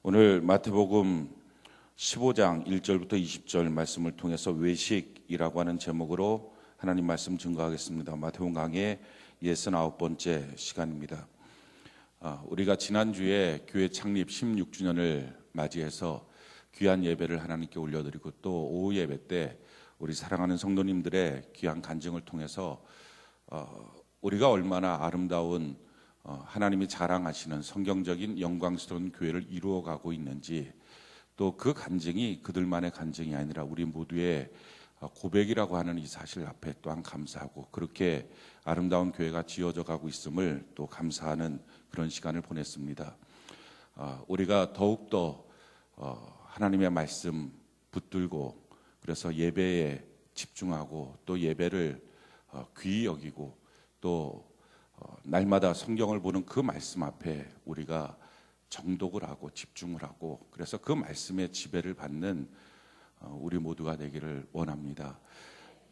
오늘 마태복음 15장 1절부터 20절 말씀을 통해서 외식이라고 하는 제목으로 하나님 말씀 증거하겠습니다. 마태복음 강의 69번째 시간입니다. 우리가 지난주에 교회 창립 16주년을 맞이해서 귀한 예배를 하나님께 올려드리고 또 오후 예배 때 우리 사랑하는 성도님들의 귀한 간증을 통해서 우리가 얼마나 아름다운 하나님이 자랑하시는 성경적인 영광스러운 교회를 이루어가고 있는지, 또 그 간증이 그들만의 간증이 아니라 우리 모두의 고백이라고 하는 이 사실 앞에 또한 감사하고, 그렇게 아름다운 교회가 지어져 가고 있음을 또 감사하는 그런 시간을 보냈습니다. 우리가 더욱더 하나님의 말씀 붙들고, 그래서 예배에 집중하고 또 예배를 귀히 여기고 또 날마다 성경을 보는 그 말씀 앞에 우리가 정독을 하고 집중을 하고, 그래서 그 말씀의 지배를 받는 우리 모두가 되기를 원합니다.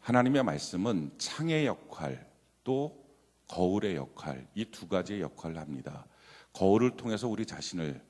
하나님의 말씀은 창의 역할 또 거울의 역할, 이 두 가지의 역할을 합니다. 거울을 통해서 우리 자신을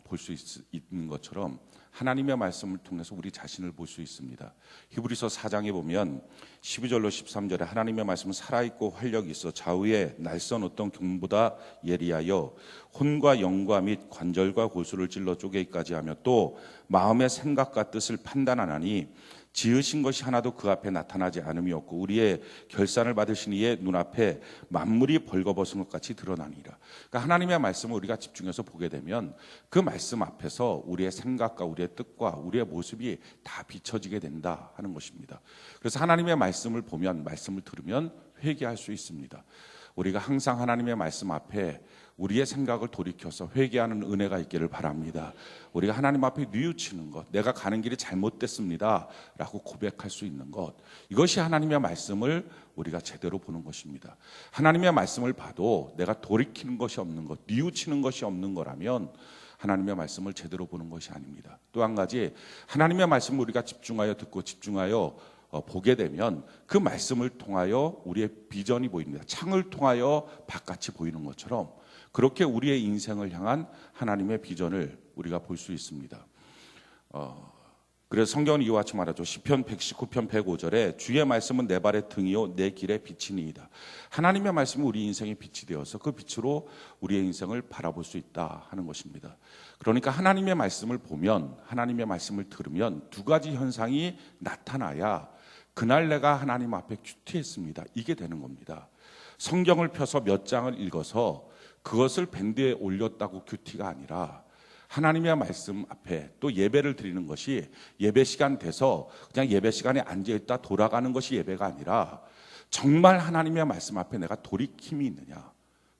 볼 수 있는 것처럼 하나님의 말씀을 통해서 우리 자신을 볼 수 있습니다. 히브리서 4장에 보면 12절로 13절에 하나님의 말씀은 살아있고 활력이 있어 좌우에 날선 어떤 경보다 예리하여 혼과 영과 및 관절과 골수를 찔러 쪼개기까지 하며 또 마음의 생각과 뜻을 판단하나니 지으신 것이 하나도 그 앞에 나타나지 않음이 없고 우리의 결산을 받으신 이의 눈앞에 만물이 벌거벗은 것 같이 드러나니라. 그러니까 하나님의 말씀을 우리가 집중해서 보게 되면 그 말씀 앞에서 우리의 생각과 우리의 뜻과 우리의 모습이 다 비춰지게 된다 하는 것입니다. 그래서 하나님의 말씀을 보면, 말씀을 들으면 회개할 수 있습니다. 우리가 항상 하나님의 말씀 앞에 우리의 생각을 돌이켜서 회개하는 은혜가 있기를 바랍니다. 우리가 하나님 앞에 뉘우치는 것, 내가 가는 길이 잘못됐습니다 라고 고백할 수 있는 것, 이것이 하나님의 말씀을 우리가 제대로 보는 것입니다. 하나님의 말씀을 봐도 내가 돌이키는 것이 없는 것, 뉘우치는 것이 없는 거라면 하나님의 말씀을 제대로 보는 것이 아닙니다. 또 한 가지, 하나님의 말씀을 우리가 집중하여 듣고 집중하여 보게 되면 그 말씀을 통하여 우리의 비전이 보입니다. 창을 통하여 바깥이 보이는 것처럼 그렇게 우리의 인생을 향한 하나님의 비전을 우리가 볼 수 있습니다. 그래서 성경은 이와 같이 말하죠. 시편 119편 105절에 주의 말씀은 내 발의 등이요 내 길의 빛이니이다. 하나님의 말씀이 우리 인생의 빛이 되어서 그 빛으로 우리의 인생을 바라볼 수 있다 하는 것입니다. 그러니까 하나님의 말씀을 보면, 하나님의 말씀을 들으면 두 가지 현상이 나타나야 그날 내가 하나님 앞에 큐티했습니다, 이게 되는 겁니다. 성경을 펴서 몇 장을 읽어서 그것을 밴드에 올렸다고 큐티가 아니라 하나님의 말씀 앞에 또 예배를 드리는 것이 예배 시간 돼서 그냥 예배 시간에 앉아있다 돌아가는 것이 예배가 아니라 정말 하나님의 말씀 앞에 내가 돌이킴이 있느냐,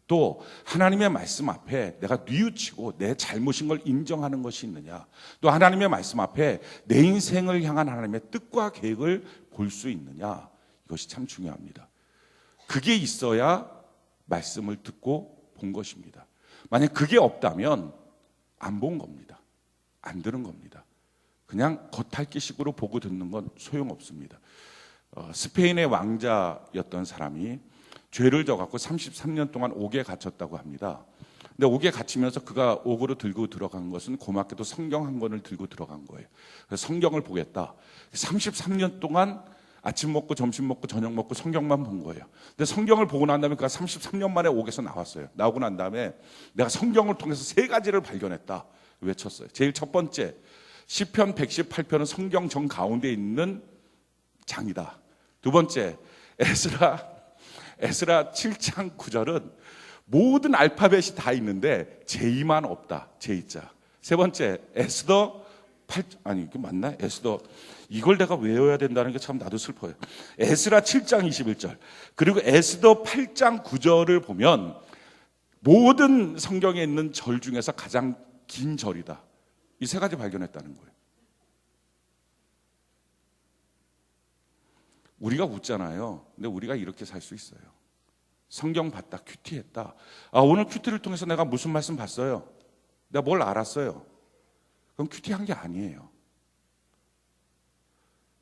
또 하나님의 말씀 앞에 내가 뉘우치고 내 잘못인 걸 인정하는 것이 있느냐, 또 하나님의 말씀 앞에 내 인생을 향한 하나님의 뜻과 계획을 볼 수 있느냐, 이것이 참 중요합니다. 그게 있어야 말씀을 듣고 본 것입니다. 만약 그게 없다면 안 본 겁니다. 안 들은 겁니다. 그냥 겉핥기식으로 보고 듣는 건 소용없습니다. 스페인의 왕자였던 사람이 죄를 져갖고 33년 동안 옥에 갇혔다고 합니다. 근데 옥에 갇히면서 그가 옥으로 들고 들어간 것은 고맙게도 성경 한 권을 들고 들어간 거예요. 그래서 성경을 보겠다. 33년 동안 아침 먹고 점심 먹고 저녁 먹고 성경만 본 거예요. 근데 성경을 보고 난 다음에 그가 33년 만에 옥에서 나왔어요. 나오고 난 다음에 내가 성경을 통해서 세 가지를 발견했다 외쳤어요. 제일 첫 번째, 시편 118편은 성경 정 가운데 있는 장이다. 두 번째, 에스라 7장 9절은 모든 알파벳이 다 있는데 제이만 없다. 제이자. 세 번째, 에스더 이게 맞나? 에스더, 이걸 내가 외워야 된다는 게 참 나도 슬퍼요. 에스라 7장 21절 그리고 에스더 8장 9절을 보면 모든 성경에 있는 절 중에서 가장 긴 절이다. 이 세 가지 발견했다는 거예요. 우리가 웃잖아요. 근데 우리가 이렇게 살 수 있어요. 성경 봤다, 큐티했다. 오늘 큐티를 통해서 내가 무슨 말씀 봤어요? 내가 뭘 알았어요? 그럼 큐티한 게 아니에요.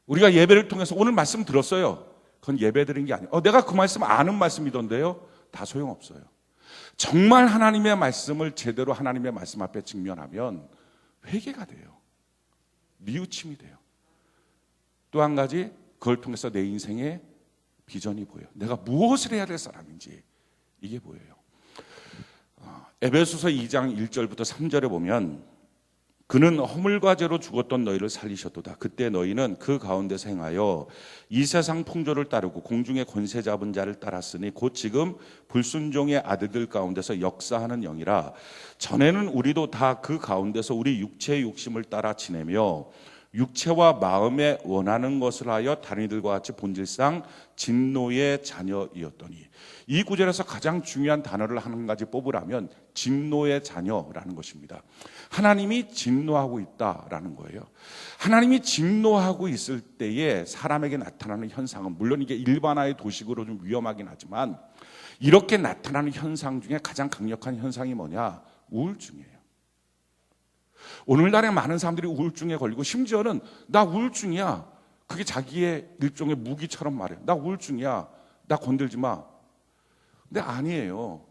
우리가 예배를 통해서 오늘 말씀 들었어요. 그건 예배 드린 게 아니에요. 내가 그 말씀 아는 말씀이던데요. 다 소용없어요. 정말 하나님의 말씀을 제대로 하나님의 말씀 앞에 직면하면 회개가 돼요. 뉘우침이 돼요. 또 한 가지, 그걸 통해서 내 인생의 비전이 보여요. 내가 무엇을 해야 될 사람인지 이게 보여요. 에베소서 2장 1절부터 3절에 보면 그는 허물과 죄로 죽었던 너희를 살리셨도다. 그때 너희는 그 가운데서 행하여 이 세상 풍조를 따르고 공중의 권세 잡은 자를 따랐으니 곧 지금 불순종의 아들들 가운데서 역사하는 영이라. 전에는 우리도 다 그 가운데서 우리 육체의 욕심을 따라 지내며 육체와 마음에 원하는 것을 하여 다른 이들과 같이 본질상 진노의 자녀이었더니. 이 구절에서 가장 중요한 단어를 한 가지 뽑으라면 진노의 자녀라는 것입니다. 하나님이 진노하고 있다라는 거예요. 하나님이 진노하고 있을 때에 사람에게 나타나는 현상은, 물론 이게 일반화의 도식으로 좀 위험하긴 하지만, 이렇게 나타나는 현상 중에 가장 강력한 현상이 뭐냐? 우울증이에요. 오늘날에 많은 사람들이 우울증에 걸리고, 심지어는 나 우울증이야, 그게 자기의 일종의 무기처럼 말해요. 나 우울증이야, 나 건들지 마. 근데 아니에요.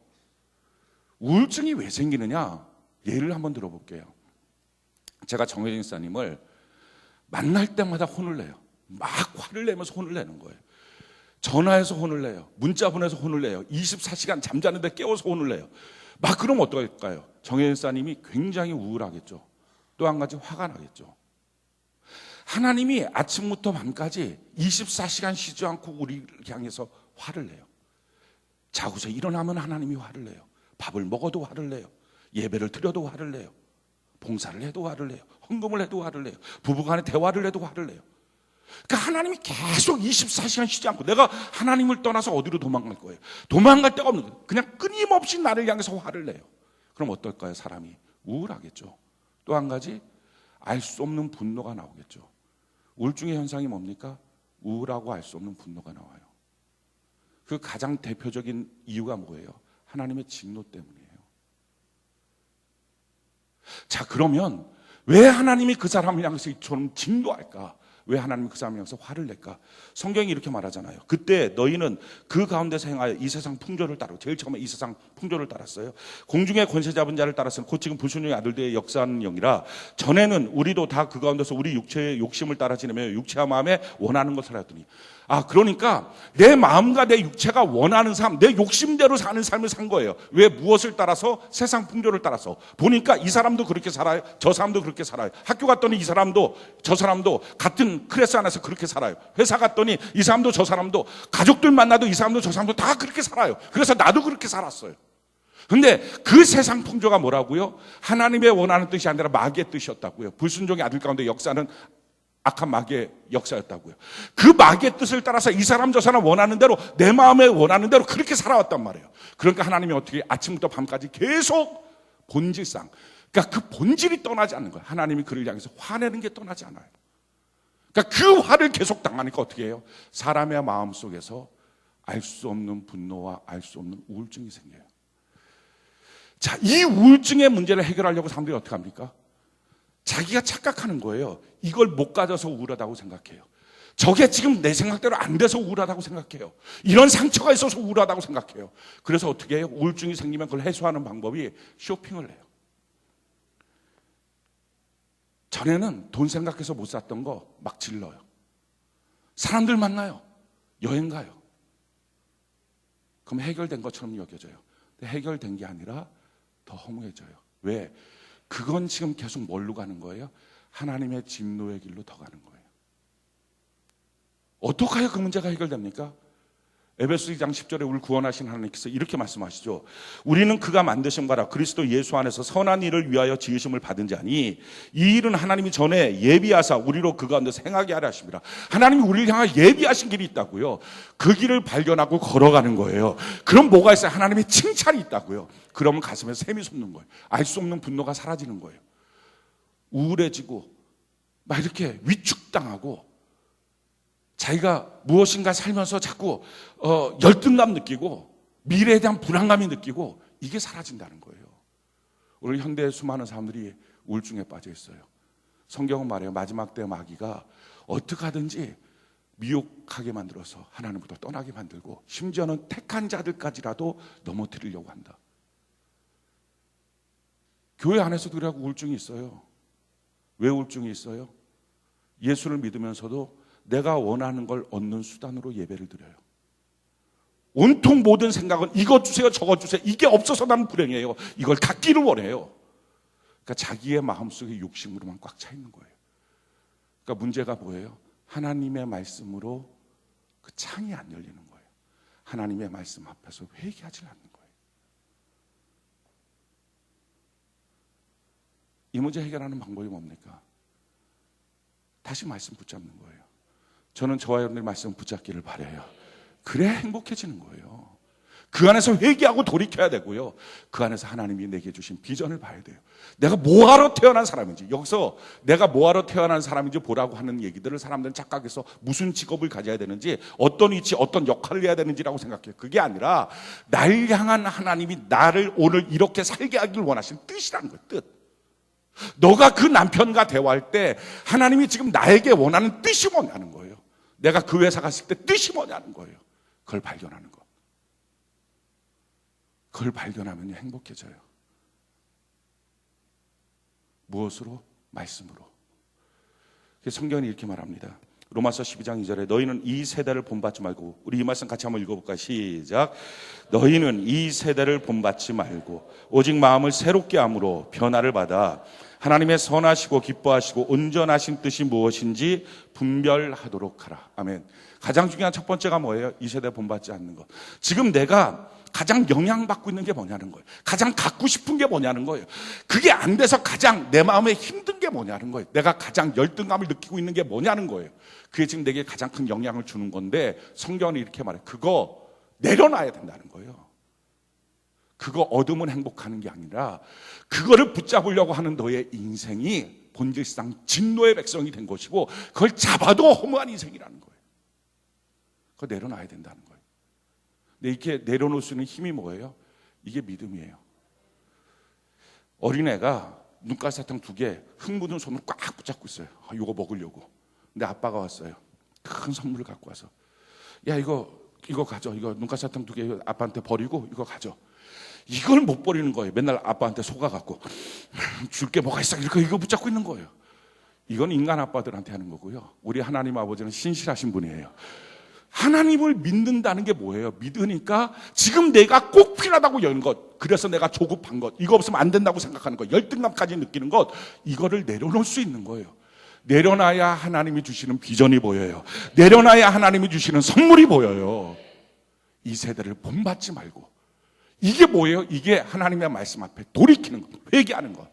우울증이 왜 생기느냐? 예를 한번 들어볼게요. 제가 정혜진 사님을 만날 때마다 혼을 내요. 막 화를 내면서 혼을 내는 거예요. 전화해서 혼을 내요. 문자 보내서 혼을 내요. 24시간 잠자는데 깨워서 혼을 내요. 막 그러면 어떨까요? 정혜진 사님이 굉장히 우울하겠죠. 또 한 가지 화가 나겠죠. 하나님이 아침부터 밤까지 24시간 쉬지 않고 우리를 향해서 화를 내요. 자고서 일어나면 하나님이 화를 내요. 밥을 먹어도 화를 내요. 예배를 드려도 화를 내요. 봉사를 해도 화를 내요. 헌금을 해도 화를 내요. 부부간에 대화를 해도 화를 내요. 그러니까 하나님이 계속 24시간 쉬지 않고, 내가 하나님을 떠나서 어디로 도망갈 거예요? 도망갈 데가 없는 거예요. 그냥 끊임없이 나를 향해서 화를 내요. 그럼 어떨까요? 사람이 우울하겠죠. 또 한 가지, 알 수 없는 분노가 나오겠죠. 우울증의 현상이 뭡니까? 우울하고 알 수 없는 분노가 나와요. 그 가장 대표적인 이유가 뭐예요? 하나님의 진노 때문이에요. 자, 그러면 왜 하나님이 그 사람을 향해서 이처럼 진노할까? 왜 하나님이 그 사람을 향해서 화를 낼까? 성경이 이렇게 말하잖아요. 그때 너희는 그 가운데서 행하여 이 세상 풍조를 따르고, 제일 처음에 이 세상 풍조를 따랐어요. 공중의 권세 잡은 자를 따랐으니 곧 지금 불순종의 아들들의 역사하는 영이라. 전에는 우리도 다 그 가운데서 우리 육체의 욕심을 따라 지내며 육체와 마음에 원하는 것을 하였더니. 그러니까 내 마음과 내 육체가 원하는 삶, 내 욕심대로 사는 삶을 산 거예요. 왜? 무엇을 따라서? 세상 풍조를 따라서. 보니까 이 사람도 그렇게 살아요. 저 사람도 그렇게 살아요. 학교 갔더니 이 사람도 저 사람도 같은 클래스 안에서 그렇게 살아요. 회사 갔더니 이 사람도 저 사람도, 가족들 만나도 이 사람도 저 사람도 다 그렇게 살아요. 그래서 나도 그렇게 살았어요. 근데 그 세상 풍조가 뭐라고요? 하나님의 원하는 뜻이 아니라 마귀의 뜻이었다고요. 불순종의 아들 가운데 역사는 악한 마귀의 역사였다고요. 그 마귀의 뜻을 따라서 이 사람 저 사람 원하는 대로, 내 마음에 원하는 대로 그렇게 살아왔단 말이에요. 그러니까 하나님이 어떻게 아침부터 밤까지 계속 본질상, 그러니까 그 본질이 떠나지 않는 거예요. 하나님이 그를 향해서 화내는 게 떠나지 않아요. 그러니까 그 화를 계속 당하니까 어떻게 해요? 사람의 마음 속에서 알 수 없는 분노와 알 수 없는 우울증이 생겨요. 자, 이 우울증의 문제를 해결하려고 사람들이 어떻게 합니까? 자기가 착각하는 거예요. 이걸 못 가져서 우울하다고 생각해요. 저게 지금 내 생각대로 안 돼서 우울하다고 생각해요. 이런 상처가 있어서 우울하다고 생각해요. 그래서 어떻게 해요? 우울증이 생기면 그걸 해소하는 방법이 쇼핑을 해요. 전에는 돈 생각해서 못 샀던 거 막 질러요. 사람들 만나요. 여행 가요. 그럼 해결된 것처럼 여겨져요. 근데 해결된 게 아니라 더 허무해져요. 왜? 그건 지금 계속 뭘로 가는 거예요? 하나님의 진노의 길로 더 가는 거예요. 어떻게 해야 그 문제가 해결됩니까? 에베소 2장 10절에 우리를 구원하신 하나님께서 이렇게 말씀하시죠. 우리는 그가 만드신 바라 그리스도 예수 안에서 선한 일을 위하여 지으심을 받은 자니 이 일은 하나님이 전에 예비하사 우리로 그 가운데서 행하게 하려 하심이라. 하나님이 우리를 향하여 예비하신 길이 있다고요. 그 길을 발견하고 걸어가는 거예요. 그럼 뭐가 있어요? 하나님의 칭찬이 있다고요. 그러면 가슴에 샘이 솟는 거예요. 알 수 없는 분노가 사라지는 거예요. 우울해지고 막 이렇게 위축당하고 자기가 무엇인가 살면서 자꾸 열등감 느끼고 미래에 대한 불안감이 느끼고 이게 사라진다는 거예요. 오늘 현대의 수많은 사람들이 우울증에 빠져 있어요. 성경은 말해요. 마지막 때 마귀가 어떻게 하든지 미혹하게 만들어서 하나님부터 떠나게 만들고 심지어는 택한 자들까지라도 넘어뜨리려고 한다. 교회 안에서도 그래갖고 우울증이 있어요. 왜 우울증이 있어요? 예수를 믿으면서도 내가 원하는 걸 얻는 수단으로 예배를 드려요. 온통 모든 생각은 이거 주세요, 저거 주세요. 이게 없어서 나는 불행해요. 이걸 갖기를 원해요. 그러니까 자기의 마음속에 욕심으로만 꽉 차 있는 거예요. 그러니까 문제가 뭐예요? 하나님의 말씀으로 그 창이 안 열리는 거예요. 하나님의 말씀 앞에서 회개하지 않는 거예요. 이 문제 해결하는 방법이 뭡니까? 다시 말씀 붙잡는 거예요. 저는 저와 여러분의 말씀 붙잡기를 바라요. 그래야 행복해지는 거예요. 그 안에서 회개하고 돌이켜야 되고요. 그 안에서 하나님이 내게 주신 비전을 봐야 돼요. 내가 뭐하러 태어난 사람인지, 여기서 내가 뭐하러 태어난 사람인지 보라고 하는 얘기들을 사람들은 착각해서 무슨 직업을 가져야 되는지, 어떤 위치, 어떤 역할을 해야 되는지라고 생각해요. 그게 아니라 날 향한 하나님이 나를 오늘 이렇게 살게 하기를 원하시는 뜻이라는 거예요. 뜻. 너가 그 남편과 대화할 때 하나님이 지금 나에게 원하는 뜻이 뭐냐는 거예요. 내가 그 회사 갔을 때 뜻이 뭐냐는 거예요. 그걸 발견하는 거. 그걸 발견하면 행복해져요. 무엇으로? 말씀으로. 성경이 이렇게 말합니다. 로마서 12장 2절에 너희는 이 세대를 본받지 말고, 우리 이 말씀 같이 한번 읽어볼까요? 시작. 너희는 이 세대를 본받지 말고 오직 마음을 새롭게 함으로 변화를 받아 하나님의 선하시고 기뻐하시고 온전하신 뜻이 무엇인지 분별하도록 하라. 아멘. 가장 중요한 첫 번째가 뭐예요? 이 세대 본받지 않는 것. 지금 내가 가장 영향받고 있는 게 뭐냐는 거예요. 가장 갖고 싶은 게 뭐냐는 거예요. 그게 안 돼서 가장 내 마음에 힘든 게 뭐냐는 거예요. 내가 가장 열등감을 느끼고 있는 게 뭐냐는 거예요. 그게 지금 내게 가장 큰 영향을 주는 건데, 성경은 이렇게 말해요. 그거 내려놔야 된다는 거예요. 그거 얻으면 행복하는 게 아니라 그거를 붙잡으려고 하는 너의 인생이 본질상 진노의 백성이 된 것이고, 그걸 잡아도 허무한 인생이라는 거예요. 그거 내려놔야 된다는 거예요. 근데 이렇게 내려놓을 수 있는 힘이 뭐예요? 이게 믿음이에요. 어린애가 눈깔 사탕 2개 흙 묻은 손으로 꽉 붙잡고 있어요. 이거 먹으려고. 근데 아빠가 왔어요. 큰 선물을 갖고 와서, 야, 이거 가져. 이거 눈깔 사탕 2개 아빠한테 버리고 이거 가져. 이걸 못 버리는 거예요. 맨날 아빠한테 속아갖고 줄 게 뭐가 있어, 이거 붙잡고 있는 거예요. 이건 인간 아빠들한테 하는 거고요. 우리 하나님 아버지는 신실하신 분이에요. 하나님을 믿는다는 게 뭐예요? 믿으니까 지금 내가 꼭 필요하다고 여는 것, 그래서 내가 조급한 것, 이거 없으면 안 된다고 생각하는 것, 열등감까지 느끼는 것, 이거를 내려놓을 수 있는 거예요. 내려놔야 하나님이 주시는 비전이 보여요. 내려놔야 하나님이 주시는 선물이 보여요. 이 세대를 본받지 말고. 이게 뭐예요? 이게 하나님의 말씀 앞에 돌이키는 것, 회개하는 것.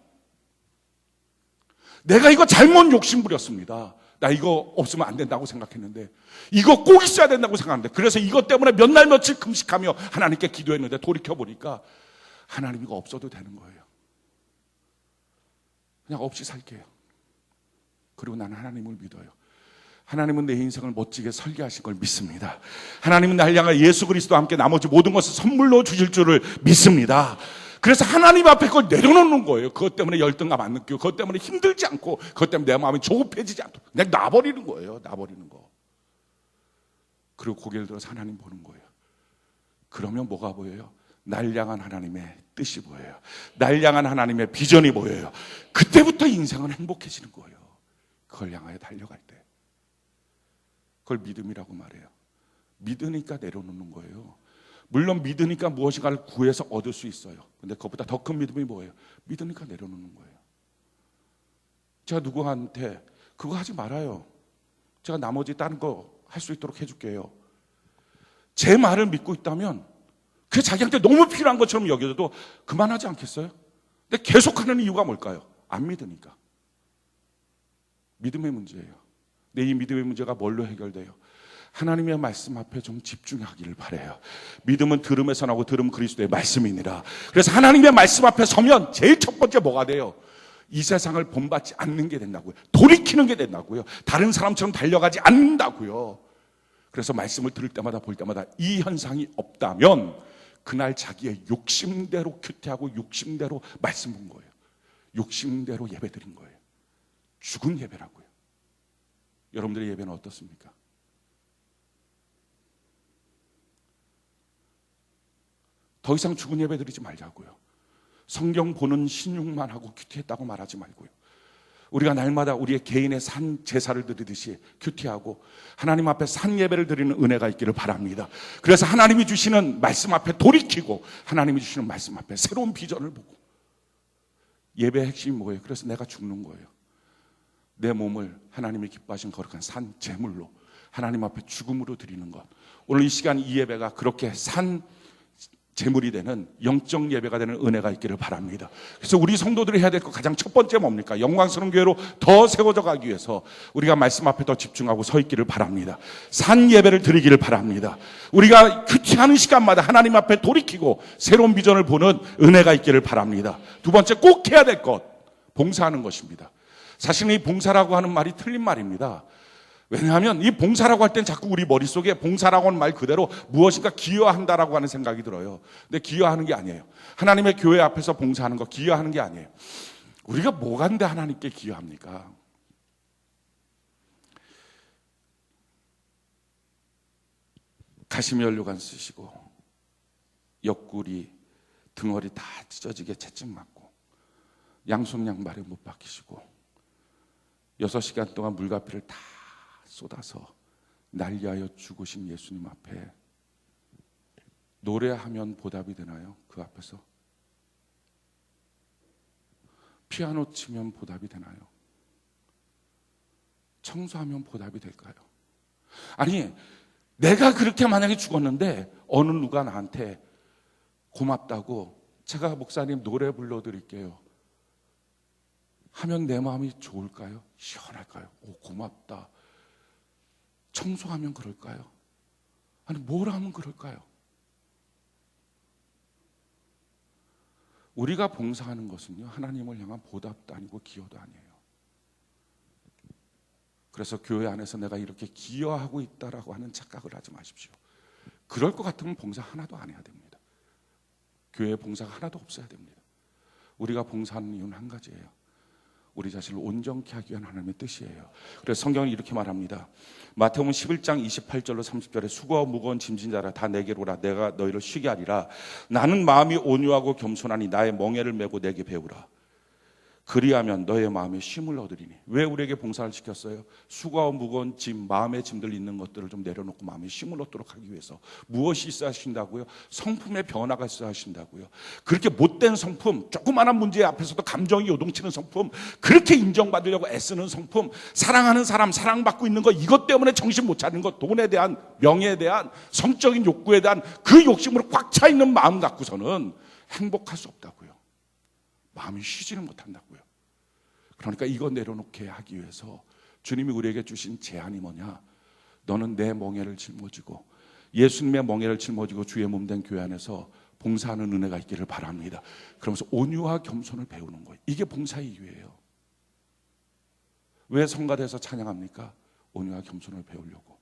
내가 이거 잘못 욕심부렸습니다. 나 이거 없으면 안 된다고 생각했는데, 이거 꼭 있어야 된다고 생각하는데, 그래서 이것 때문에 몇 날 며칠 금식하며 하나님께 기도했는데 돌이켜보니까 하나님 이거 없어도 되는 거예요. 그냥 없이 살게요. 그리고 나는 하나님을 믿어요. 하나님은 내 인생을 멋지게 설계하신 걸 믿습니다. 하나님은 날 향해 예수 그리스도와 함께 나머지 모든 것을 선물로 주실 줄을 믿습니다. 그래서 하나님 앞에 그걸 내려놓는 거예요. 그것 때문에 열등감 안 느끼고, 그것 때문에 힘들지 않고, 그것 때문에 내 마음이 조급해지지 않도록 그냥 놔버리는 거예요. 놔버리는 거. 그리고 고개를 들어서 하나님 보는 거예요. 그러면 뭐가 보여요? 날 향한 하나님의 뜻이 보여요. 날 향한 하나님의 비전이 보여요. 그때부터 인생은 행복해지는 거예요. 그걸 향하여 달려갈 때. 그걸 믿음이라고 말해요. 믿으니까 내려놓는 거예요. 물론 믿으니까 무엇인가를 구해서 얻을 수 있어요. 근데 그것보다 더 큰 믿음이 뭐예요? 믿으니까 내려놓는 거예요. 제가 누구한테 그거 하지 말아요, 제가 나머지 다른 거 할 수 있도록 해줄게요, 제 말을 믿고 있다면 그게 자기한테 너무 필요한 것처럼 여겨져도 그만하지 않겠어요? 근데 계속하는 이유가 뭘까요? 안 믿으니까. 믿음의 문제예요. 근데 이 믿음의 문제가 뭘로 해결돼요? 하나님의 말씀 앞에 좀 집중하기를 바라요. 믿음은 들음에서 나고 들음 그리스도의 말씀이니라. 그래서 하나님의 말씀 앞에 서면 제일 첫 번째 뭐가 돼요? 이 세상을 본받지 않는 게 된다고요. 돌이키는 게 된다고요. 다른 사람처럼 달려가지 않는다고요. 그래서 말씀을 들을 때마다 볼 때마다 이 현상이 없다면 그날 자기의 욕심대로 큐티하고 욕심대로 말씀 본 거예요. 욕심대로 예배 드린 거예요. 죽은 예배라고요. 여러분들의 예배는 어떻습니까? 더 이상 죽은 예배 드리지 말자고요. 성경 보는 신용만 하고 큐티했다고 말하지 말고요. 우리가 날마다 우리의 개인의 산 제사를 드리듯이 큐티하고 하나님 앞에 산 예배를 드리는 은혜가 있기를 바랍니다. 그래서 하나님이 주시는 말씀 앞에 돌이키고 하나님이 주시는 말씀 앞에 새로운 비전을 보고. 예배의 핵심이 뭐예요? 그래서 내가 죽는 거예요. 내 몸을 하나님이 기뻐하신 거룩한 산 제물로 하나님 앞에 죽음으로 드리는 것. 오늘 이 시간 이 예배가 그렇게 산 제물이 되는 영적 예배가 되는 은혜가 있기를 바랍니다. 그래서 우리 성도들이 해야 될 것 가장 첫 번째 뭡니까? 영광스러운 교회로 더 세워져 가기 위해서 우리가 말씀 앞에 더 집중하고 서 있기를 바랍니다. 산 예배를 드리기를 바랍니다. 우리가 큐티하는 시간마다 하나님 앞에 돌이키고 새로운 비전을 보는 은혜가 있기를 바랍니다. 두 번째 꼭 해야 될 것, 봉사하는 것입니다. 사실은 이 봉사라고 하는 말이 틀린 말입니다. 왜냐하면 이 봉사라고 할 땐 자꾸 우리 머릿속에 봉사라고 하는 말 그대로 무엇인가 기여한다라고 하는 생각이 들어요. 근데 기여하는 게 아니에요. 하나님의 교회 앞에서 봉사하는 거 기여하는 게 아니에요. 우리가 뭐가 근데 하나님께 기여합니까? 가시면류관 쓰시고 옆구리 등허리 다 찢어지게 채찍 맞고 양손 양발에 못 박히시고 6시간 동안 물과 피를 다 쏟아서 날 위하여 죽으신 예수님 앞에 노래하면 보답이 되나요? 그 앞에서 피아노 치면 보답이 되나요? 청소하면 보답이 될까요? 아니, 내가 그렇게 만약에 죽었는데 어느 누가 나한테 고맙다고 제가 목사님 노래 불러드릴게요 하면 내 마음이 좋을까요? 시원할까요? 오, 고맙다. 청소하면 그럴까요? 아니, 뭘 하면 그럴까요? 우리가 봉사하는 것은요, 하나님을 향한 보답도 아니고 기여도 아니에요. 그래서 교회 안에서 내가 이렇게 기여하고 있다라고 하는 착각을 하지 마십시오. 그럴 것 같으면 봉사 하나도 안 해야 됩니다. 교회에 봉사가 하나도 없어야 됩니다. 우리가 봉사하는 이유는 한 가지예요. 우리 자신을 온전케 하기 위한 하나님의 뜻이에요. 그래서 성경은 이렇게 말합니다. 마태복음 11장 28절로 30절에 수고하고 무거운 짐진 자라 다 내게로 오라. 내가 너희를 쉬게 하리라. 나는 마음이 온유하고 겸손하니 나의 멍에를 메고 내게 배우라. 그리하면 너의 마음에 쉼을 얻으리니. 왜 우리에게 봉사를 시켰어요? 수고하고 무거운 짐, 마음의 짐들 있는 것들을 좀 내려놓고 마음에 쉼을 얻도록 하기 위해서. 무엇이 있어야 하신다고요? 성품의 변화가 있어야 하신다고요. 그렇게 못된 성품, 조그마한 문제 앞에서도 감정이 요동치는 성품, 그렇게 인정받으려고 애쓰는 성품, 사랑하는 사람, 사랑받고 있는 것, 이것 때문에 정신 못 차리는 것, 돈에 대한, 명예에 대한, 성적인 욕구에 대한 그 욕심으로 꽉 차 있는 마음 갖고서는 행복할 수 없다고요. 마음이 쉬지를 못한다고요. 그러니까 이거 내려놓게 하기 위해서 주님이 우리에게 주신 제안이 뭐냐? 너는 내 멍에를 짊어지고 예수님의 멍에를 짊어지고 주의 몸된 교회 안에서 봉사하는 은혜가 있기를 바랍니다. 그러면서 온유와 겸손을 배우는 거예요. 이게 봉사의 이유예요. 왜 성가대에서 찬양합니까? 온유와 겸손을 배우려고.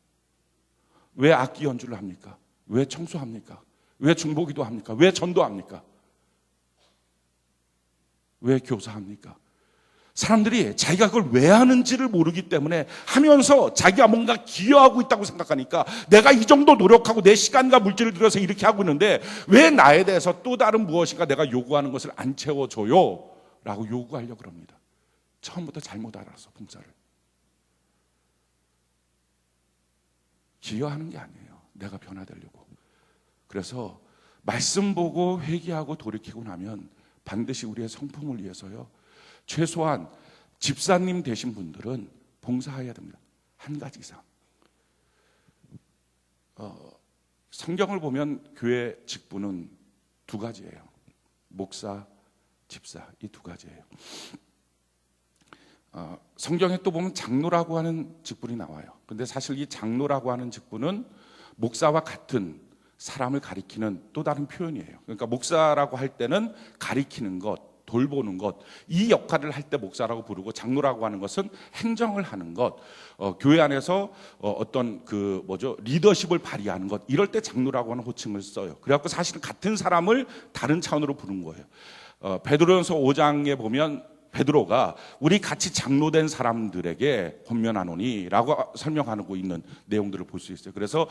왜 악기 연주를 합니까? 왜 청소합니까? 왜 중보기도 합니까? 왜 전도합니까? 왜 교사합니까? 사람들이 자기가 그걸 왜 하는지를 모르기 때문에 하면서 자기가 뭔가 기여하고 있다고 생각하니까 내가 이 정도 노력하고 내 시간과 물질을 들여서 이렇게 하고 있는데 왜 나에 대해서 또 다른 무엇인가 내가 요구하는 것을 안 채워줘요? 라고 요구하려고 그럽니다. 처음부터 잘못 알아서 봉사를. 기여하는 게 아니에요. 내가 변화되려고. 그래서 말씀 보고 회개하고 돌이키고 나면 반드시 우리의 성품을 위해서요. 최소한 집사님 되신 분들은 봉사해야 됩니다. 한 가지 이상. 성경을 보면 교회 직분은 두 가지예요. 목사, 집사, 이 두 가지예요. 성경에 또 보면 장로라고 하는 직분이 나와요. 근데 사실 이 장로라고 하는 직분은 목사와 같은 사람을 가리키는 또 다른 표현이에요. 그러니까 목사라고 할 때는 가리키는 것, 돌보는 것, 이 역할을 할 때 목사라고 부르고, 장로라고 하는 것은 행정을 하는 것, 교회 안에서 어떤 리더십을 발휘하는 것, 이럴 때 장로라고 하는 호칭을 써요. 그래갖고 사실은 같은 사람을 다른 차원으로 부른 거예요. 베드로전서 5장에 보면 베드로가 우리 같이 장로된 사람들에게 권면하노니라고 설명하고 있는 내용들을 볼 수 있어요. 그래서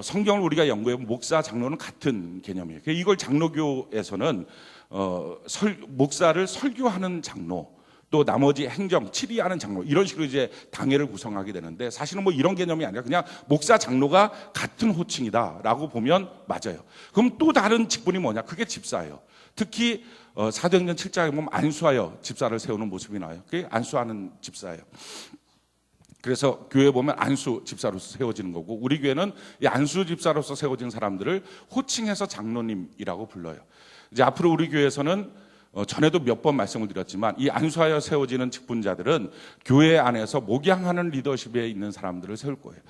성경을 우리가 연구해보면 목사, 장로는 같은 개념이에요. 이걸 장로교에서는 목사를 설교하는 장로, 또 나머지 행정, 치리하는 장로 이런 식으로 이제 당회를 구성하게 되는데 사실은 뭐 이런 개념이 아니라 그냥 목사 장로가 같은 호칭이다라고 보면 맞아요. 그럼 또 다른 직분이 뭐냐? 그게 집사예요. 특히 사도행전 7장에 보면 안수하여 집사를 세우는 모습이 나와요. 그게 안수하는 집사예요. 그래서 교회에 보면 안수 집사로서 세워지는 거고 우리 교회는 이 안수 집사로서 세워진 사람들을 호칭해서 장로님이라고 불러요. 이제 앞으로 우리 교회에서는 전에도 몇 번 말씀을 드렸지만 이 안수하여 세워지는 직분자들은 교회 안에서 목양하는 리더십에 있는 사람들을 세울 거예요.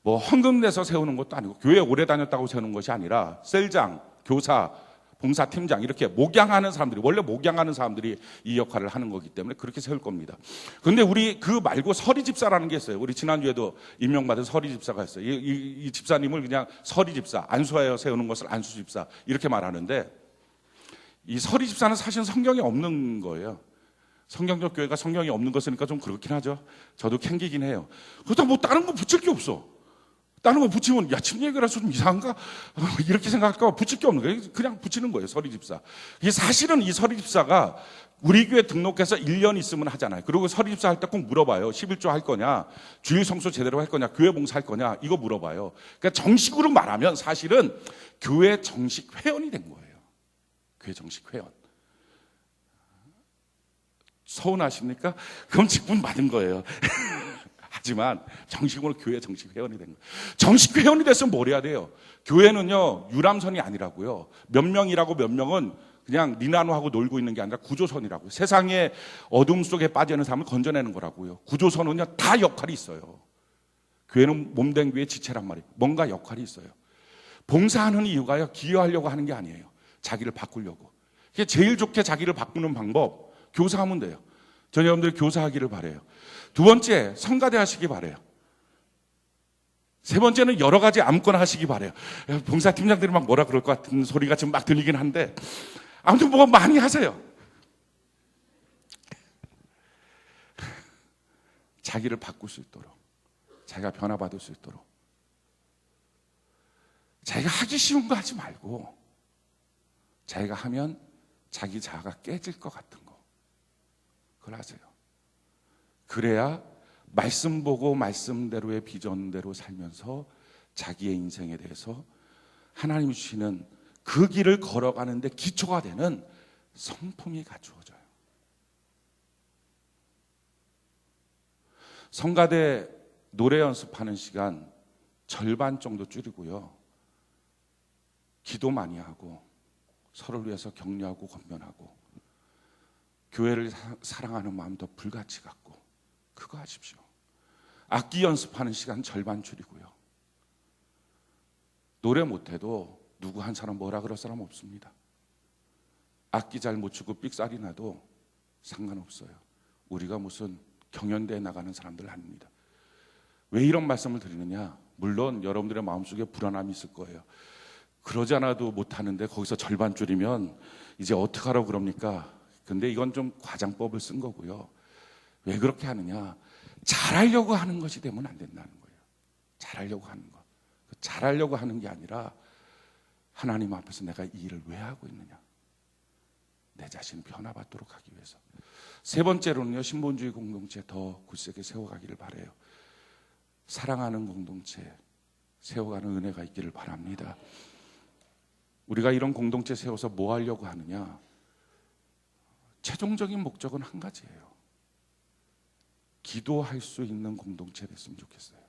뭐 헌금 내서 세우는 것도 아니고 교회 오래 다녔다고 세우는 것이 아니라 셀장, 교사, 봉사팀장 이렇게 목양하는 사람들이 원래 목양하는 사람들이 이 역할을 하는 거기 때문에 그렇게 세울 겁니다. 그런데 우리 그 말고 서리 집사라는 게 있어요. 우리 지난주에도 임명받은 서리 집사가 있어요. 이 집사님을 그냥 서리 집사, 안수하여 세우는 것을 안수 집사 이렇게 말하는데 이 서리 집사는 사실 성경에 없는 거예요. 성경적 교회가 성경이 없는 거 쓰니까 좀 그렇긴 하죠. 저도 캥기긴 해요. 그렇다고 뭐 다른 거 붙일 게 없어. 다른 거 붙이면 야 침례교라서 좀 이상한가? 이렇게 생각할까 봐 붙일 게 없는 거예요. 그냥 붙이는 거예요. 서리 집사. 이게 사실은 이 서리 집사가 우리 교회 등록해서 1년 있으면 하잖아요. 그리고 서리 집사 할 때 꼭 물어봐요. 11조 할 거냐? 주일 성수 제대로 할 거냐? 교회 봉사 할 거냐? 이거 물어봐요. 그러니까 정식으로 말하면 사실은 교회 정식 회원이 된 거예요. 교회 정식 회원. 서운하십니까? 그럼 직분 받은 거예요. 하지만 정식으로 교회 정식 회원이 된 거예요. 정식 회원이 됐으면 뭘 해야 돼요? 교회는요 유람선이 아니라고요. 몇 명이라고 몇 명은 그냥 니나노하고 놀고 있는 게 아니라 구조선이라고요. 세상의 어둠 속에 빠져 있는 사람을 건져내는 거라고요. 구조선은요 다 역할이 있어요. 교회는 몸된 교회의 지체란 말이에요. 뭔가 역할이 있어요. 봉사하는 이유가요 기여하려고 하는 게 아니에요. 자기를 바꾸려고. 이게 제일 좋게 자기를 바꾸는 방법 교사하면 돼요. 전 여러분들 교사하기를 바래요. 두 번째 성가대 하시기 바래요. 세 번째는 여러 가지 아무거나 하시기 바래요. 봉사팀장들이 막 뭐라 그럴 것 같은 소리가 지금 막 들리긴 한데 아무튼 뭐 많이 하세요. 자기를 바꿀 수 있도록 자기가 변화받을 수 있도록 자기가 하기 쉬운 거 하지 말고 자기가 하면 자기 자아가 깨질 것 같은 거 그걸 하세요. 그래야 말씀 보고 말씀대로의 비전대로 살면서 자기의 인생에 대해서 하나님이 주시는 그 길을 걸어가는데 기초가 되는 성품이 갖추어져요. 성가대 노래 연습하는 시간 절반 정도 줄이고요. 기도 많이 하고 서로를 위해서 격려하고 권면하고 교회를 사랑하는 마음 더 불같이 갖고 그거 하십시오. 악기 연습하는 시간 절반 줄이고요. 노래 못해도 누구 한 사람 뭐라 그럴 사람 없습니다. 악기 잘 못 치고 삑사리 나도 상관없어요. 우리가 무슨 경연대에 나가는 사람들 아닙니다. 왜 이런 말씀을 드리느냐? 물론 여러분들의 마음속에 불안함이 있을 거예요. 그러지 않아도 못하는데 거기서 절반 줄이면 이제 어떡하라고 그럽니까? 근데 이건 좀 과장법을 쓴 거고요. 왜 그렇게 하느냐? 잘하려고 하는 것이 되면 안 된다는 거예요. 잘하려고 하는 것. 잘하려고 하는 게 아니라 하나님 앞에서 내가 이 일을 왜 하고 있느냐? 내 자신을 변화받도록 하기 위해서. 세 번째로는요, 신본주의 공동체 더 굳세게 세워가기를 바라요. 사랑하는 공동체 세워가는 은혜가 있기를 바랍니다. 우리가 이런 공동체 세워서 뭐 하려고 하느냐? 최종적인 목적은 한 가지예요. 기도할 수 있는 공동체 됐으면 좋겠어요.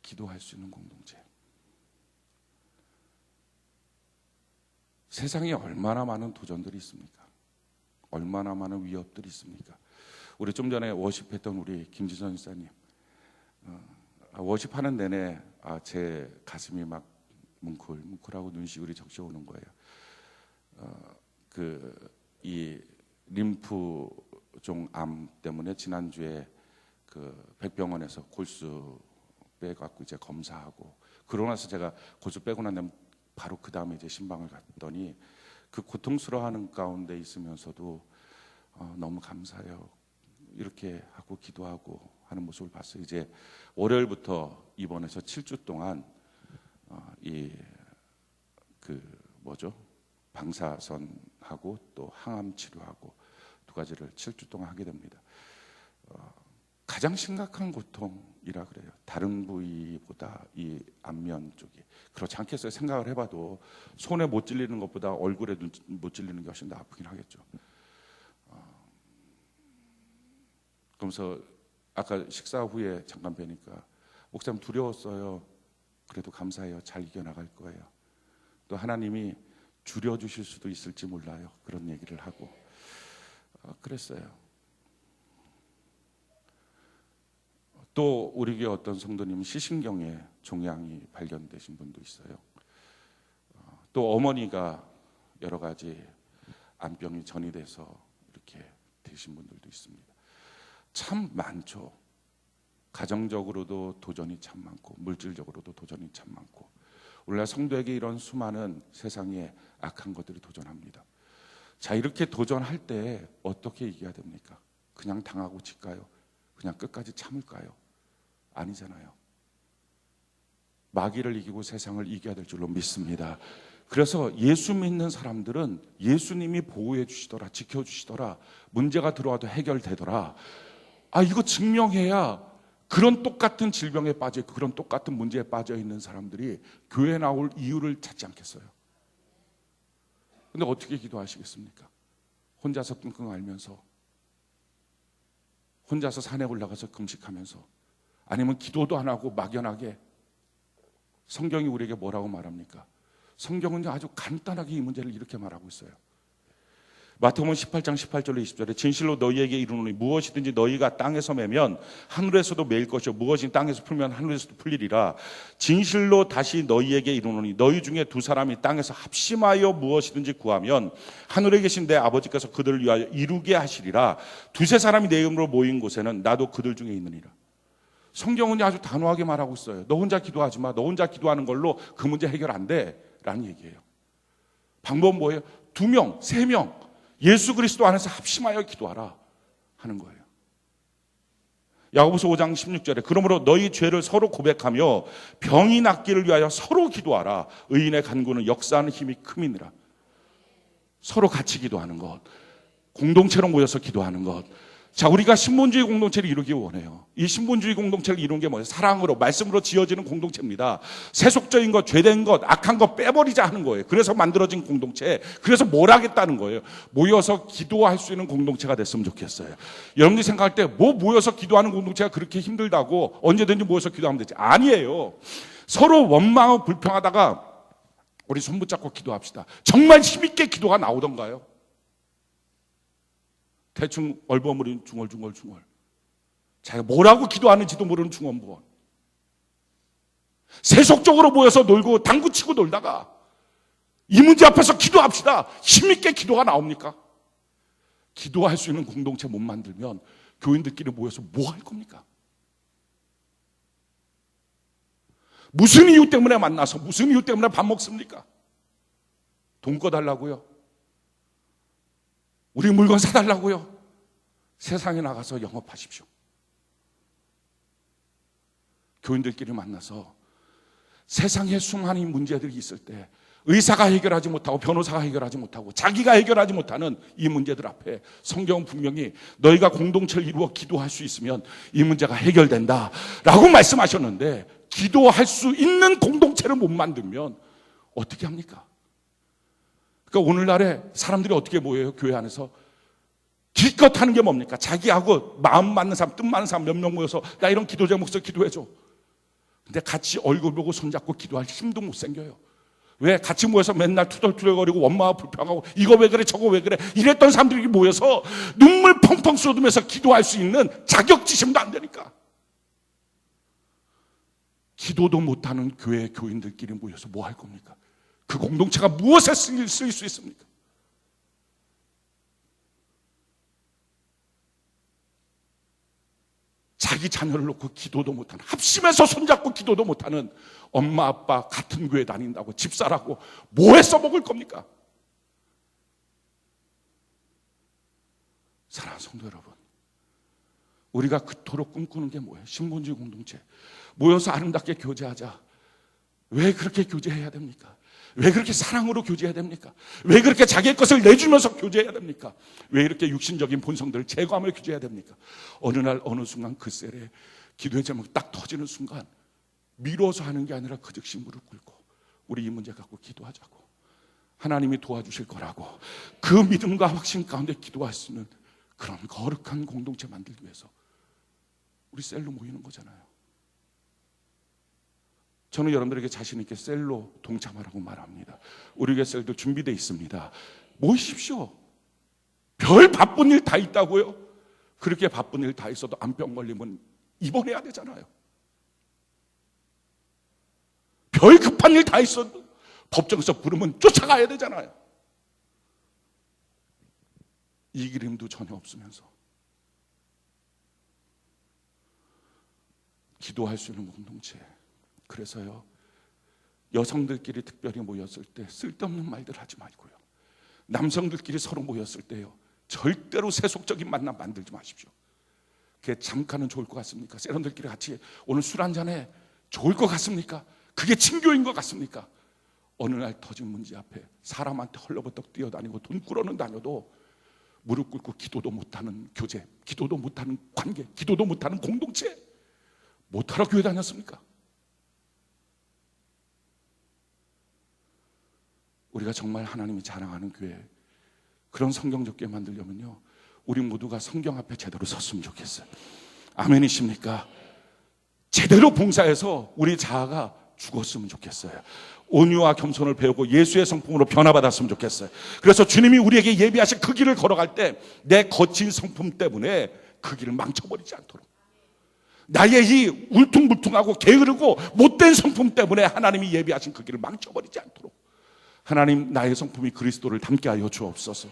기도할 수 있는 공동체. 세상에 얼마나 많은 도전들이 있습니까? 얼마나 많은 위협들이 있습니까? 우리 좀 전에 워십했던 우리 김지선 집사님, 워십하는 내내 제 가슴이 막 뭉클뭉클하고 눈시울이 적셔오는 거예요. 이 림프종암 때문에 지난주에 그 백병원에서 골수 빼갖고 이제 검사하고 그러고 나서 제가 골수 빼고 난 다음에 바로 그 다음에 이제 신방을 갔더니 그 고통스러워하는 가운데 있으면서도 너무 감사해요. 이렇게 하고 기도하고 하는 모습을 봤어요. 이제 월요일부터 입원해서 7주 동안 방사선 하고 또 항암 치료하고 두 가지를 7주 동안 하게 됩니다. 가장 심각한 고통이라 그래요. 다른 부위보다 이 안면 쪽이. 그렇지 않겠어요? 생각을 해봐도 손에 못 찔리는 것보다 얼굴에 못 찔리는 게 훨씬 더 아프긴 하겠죠. 그러면서 아까 식사 후에 잠깐 뵈니까 목사님 두려웠어요. 그래도 감사해요. 잘 이겨나갈 거예요. 또 하나님이 줄여주실 수도 있을지 몰라요. 그런 얘기를 하고 그랬어요. 또 우리 교회 어떤 성도님은 시신경에 종양이 발견되신 분도 있어요. 또 어머니가 여러 가지 암병이 전이돼서 이렇게 되신 분들도 있습니다. 참 많죠. 가정적으로도 도전이 참 많고 물질적으로도 도전이 참 많고 오늘날 성도에게 이런 수많은 세상의 악한 것들이 도전합니다. 자, 이렇게 도전할 때 어떻게 이겨야 됩니까? 그냥 당하고 질까요? 그냥 끝까지 참을까요? 아니잖아요. 마귀를 이기고 세상을 이겨야 될 줄로 믿습니다. 그래서 예수 믿는 사람들은 예수님이 보호해 주시더라, 지켜주시더라, 문제가 들어와도 해결되더라. 이거 증명해야 그런 똑같은 질병에 빠져 있고 그런 똑같은 문제에 빠져 있는 사람들이 교회에 나올 이유를 찾지 않겠어요? 근데 어떻게 기도하시겠습니까? 혼자서 끙끙 앓면서, 혼자서 산에 올라가서 금식하면서, 아니면 기도도 안 하고 막연하게. 성경이 우리에게 뭐라고 말합니까? 성경은 아주 간단하게 이 문제를 이렇게 말하고 있어요. 마태복음 18장 18절로 20절에 진실로 너희에게 이르노니 무엇이든지 너희가 땅에서 매면 하늘에서도 매일 것이요 무엇이 땅에서 풀면 하늘에서도 풀리리라. 진실로 다시 너희에게 이르노니 너희 중에 두 사람이 땅에서 합심하여 무엇이든지 구하면 하늘에 계신 내 아버지께서 그들을 위하여 이루게 하시리라. 두세 사람이 내 이름으로 모인 곳에는 나도 그들 중에 있느니라. 성경은 아주 단호하게 말하고 있어요. 너 혼자 기도하지 마. 너 혼자 기도하는 걸로 그 문제 해결 안 돼 라는 얘기예요. 방법은 뭐예요? 2명, 3명 예수 그리스도 안에서 합심하여 기도하라 하는 거예요. 야고보서 5장 16절에 그러므로 너희 죄를 서로 고백하며 병이 낫기를 위하여 서로 기도하라. 의인의 간구는 역사하는 힘이 큼이니라. 서로 같이 기도하는 것, 공동체로 모여서 기도하는 것. 자, 우리가 신본주의 공동체를 이루기 원해요. 이 신본주의 공동체를 이루는 게 뭐예요? 사랑으로, 말씀으로 지어지는 공동체입니다. 세속적인 것, 죄된 것, 악한 것 빼버리자 하는 거예요. 그래서 만들어진 공동체, 그래서 뭘 하겠다는 거예요. 모여서 기도할 수 있는 공동체가 됐으면 좋겠어요. 여러분들이 생각할 때 뭐 모여서 기도하는 공동체가 그렇게 힘들다고 언제든지 모여서 기도하면 되지. 아니에요. 서로 원망하고 불평하다가 우리 손 붙잡고 기도합시다. 정말 힘있게 기도가 나오던가요? 대충 얼버무린 중얼중얼. 자기가 뭐라고 기도하는지도 모르는 중언부언. 세속적으로 모여서 놀고 당구치고 놀다가 이 문제 앞에서 기도합시다. 힘있게 기도가 나옵니까? 기도할 수 있는 공동체 못 만들면 교인들끼리 모여서 뭐 할 겁니까? 무슨 이유 때문에 만나서 무슨 이유 때문에 밥 먹습니까? 돈 꺼달라고요? 우리 물건 사달라고요? 세상에 나가서 영업하십시오. 교인들끼리 만나서 세상에 수많은 문제들이 있을 때 의사가 해결하지 못하고 변호사가 해결하지 못하고 자기가 해결하지 못하는 이 문제들 앞에 성경은 분명히 너희가 공동체를 이루어 기도할 수 있으면 이 문제가 해결된다 라고 말씀하셨는데 기도할 수 있는 공동체를 못 만들면 어떻게 합니까? 그러니까 오늘날에 사람들이 어떻게 모여요? 교회 안에서 기껏 하는 게 뭡니까? 자기하고 마음 맞는 사람, 뜻 맞는 사람 몇 명 모여서 나 이런 기도 제목서 기도해줘. 근데 같이 얼굴 보고 손잡고 기도할 힘도 못 생겨요. 왜? 같이 모여서 맨날 투덜투덜거리고 원망하고 불평하고 이거 왜 그래 저거 왜 그래 이랬던 사람들이 모여서 눈물 펑펑 쏟으면서 기도할 수 있는 자격지심도 안 되니까. 기도도 못하는 교회 교인들끼리 모여서 뭐 할 겁니까? 그 공동체가 무엇에 쓰일 수 있습니까? 자기 자녀를 놓고 기도도 못하는, 합심해서 손잡고 기도도 못하는 엄마 아빠 같은 교회 다닌다고 집사라고 뭐에 써먹을 겁니까? 사랑하는 성도 여러분, 우리가 그토록 꿈꾸는 게 뭐예요? 신본주의 공동체 모여서 아름답게 교제하자. 왜 그렇게 교제해야 됩니까? 왜 그렇게 사랑으로 교제해야 됩니까? 왜 그렇게 자기의 것을 내주면서 교제해야 됩니까? 왜 이렇게 육신적인 본성들을 제거하며 교제해야 됩니까? 어느 날 어느 순간 그 셀에 기도의 제목이 딱 터지는 순간 미뤄서 하는 게 아니라 그 즉시 무릎 꿇고 우리 이 문제 갖고 기도하자고, 하나님이 도와주실 거라고, 그 믿음과 확신 가운데 기도할 수 있는 그런 거룩한 공동체 만들기 위해서 우리 셀로 모이는 거잖아요. 저는 여러분들에게 자신 있게 셀로 동참하라고 말합니다. 우리 교회 셀도 준비되어 있습니다. 모이십시오. 별 바쁜 일 다 있다고요? 그렇게 바쁜 일 다 있어도 암병 걸리면 입원해야 되잖아요. 별 급한 일 다 있어도 법정에서 부르면 쫓아가야 되잖아요. 이길 힘도 전혀 없으면서 기도할 수 있는 공동체. 그래서요, 여성들끼리 특별히 모였을 때 쓸데없는 말들 하지 말고요, 남성들끼리 서로 모였을 때요, 절대로 세속적인 만남 만들지 마십시오. 그게 잠깐은 좋을 것 같습니까? 세련들끼리 같이 오늘 술 한잔해 좋을 것 같습니까? 그게 친교인 것 같습니까? 어느 날 터진 문제 앞에 사람한테 헐레벌떡 뛰어다니고 돈 꾸러는 다녀도 무릎 꿇고 기도도 못하는 교제, 기도도 못하는 관계, 기도도 못하는 공동체 못하러 교회 다녔습니까? 우리가 정말 하나님이 자랑하는 교회, 그런 성경적 교회 만들려면요, 우리 모두가 성경 앞에 제대로 섰으면 좋겠어요. 아멘이십니까? 제대로 봉사해서 우리 자아가 죽었으면 좋겠어요. 온유와 겸손을 배우고 예수의 성품으로 변화받았으면 좋겠어요. 그래서 주님이 우리에게 예비하신 그 길을 걸어갈 때 내 거친 성품 때문에 그 길을 망쳐버리지 않도록, 나의 이 울퉁불퉁하고 게으르고 못된 성품 때문에 하나님이 예비하신 그 길을 망쳐버리지 않도록 하나님, 나의 성품이 그리스도를 닮게 하여 주옵소서.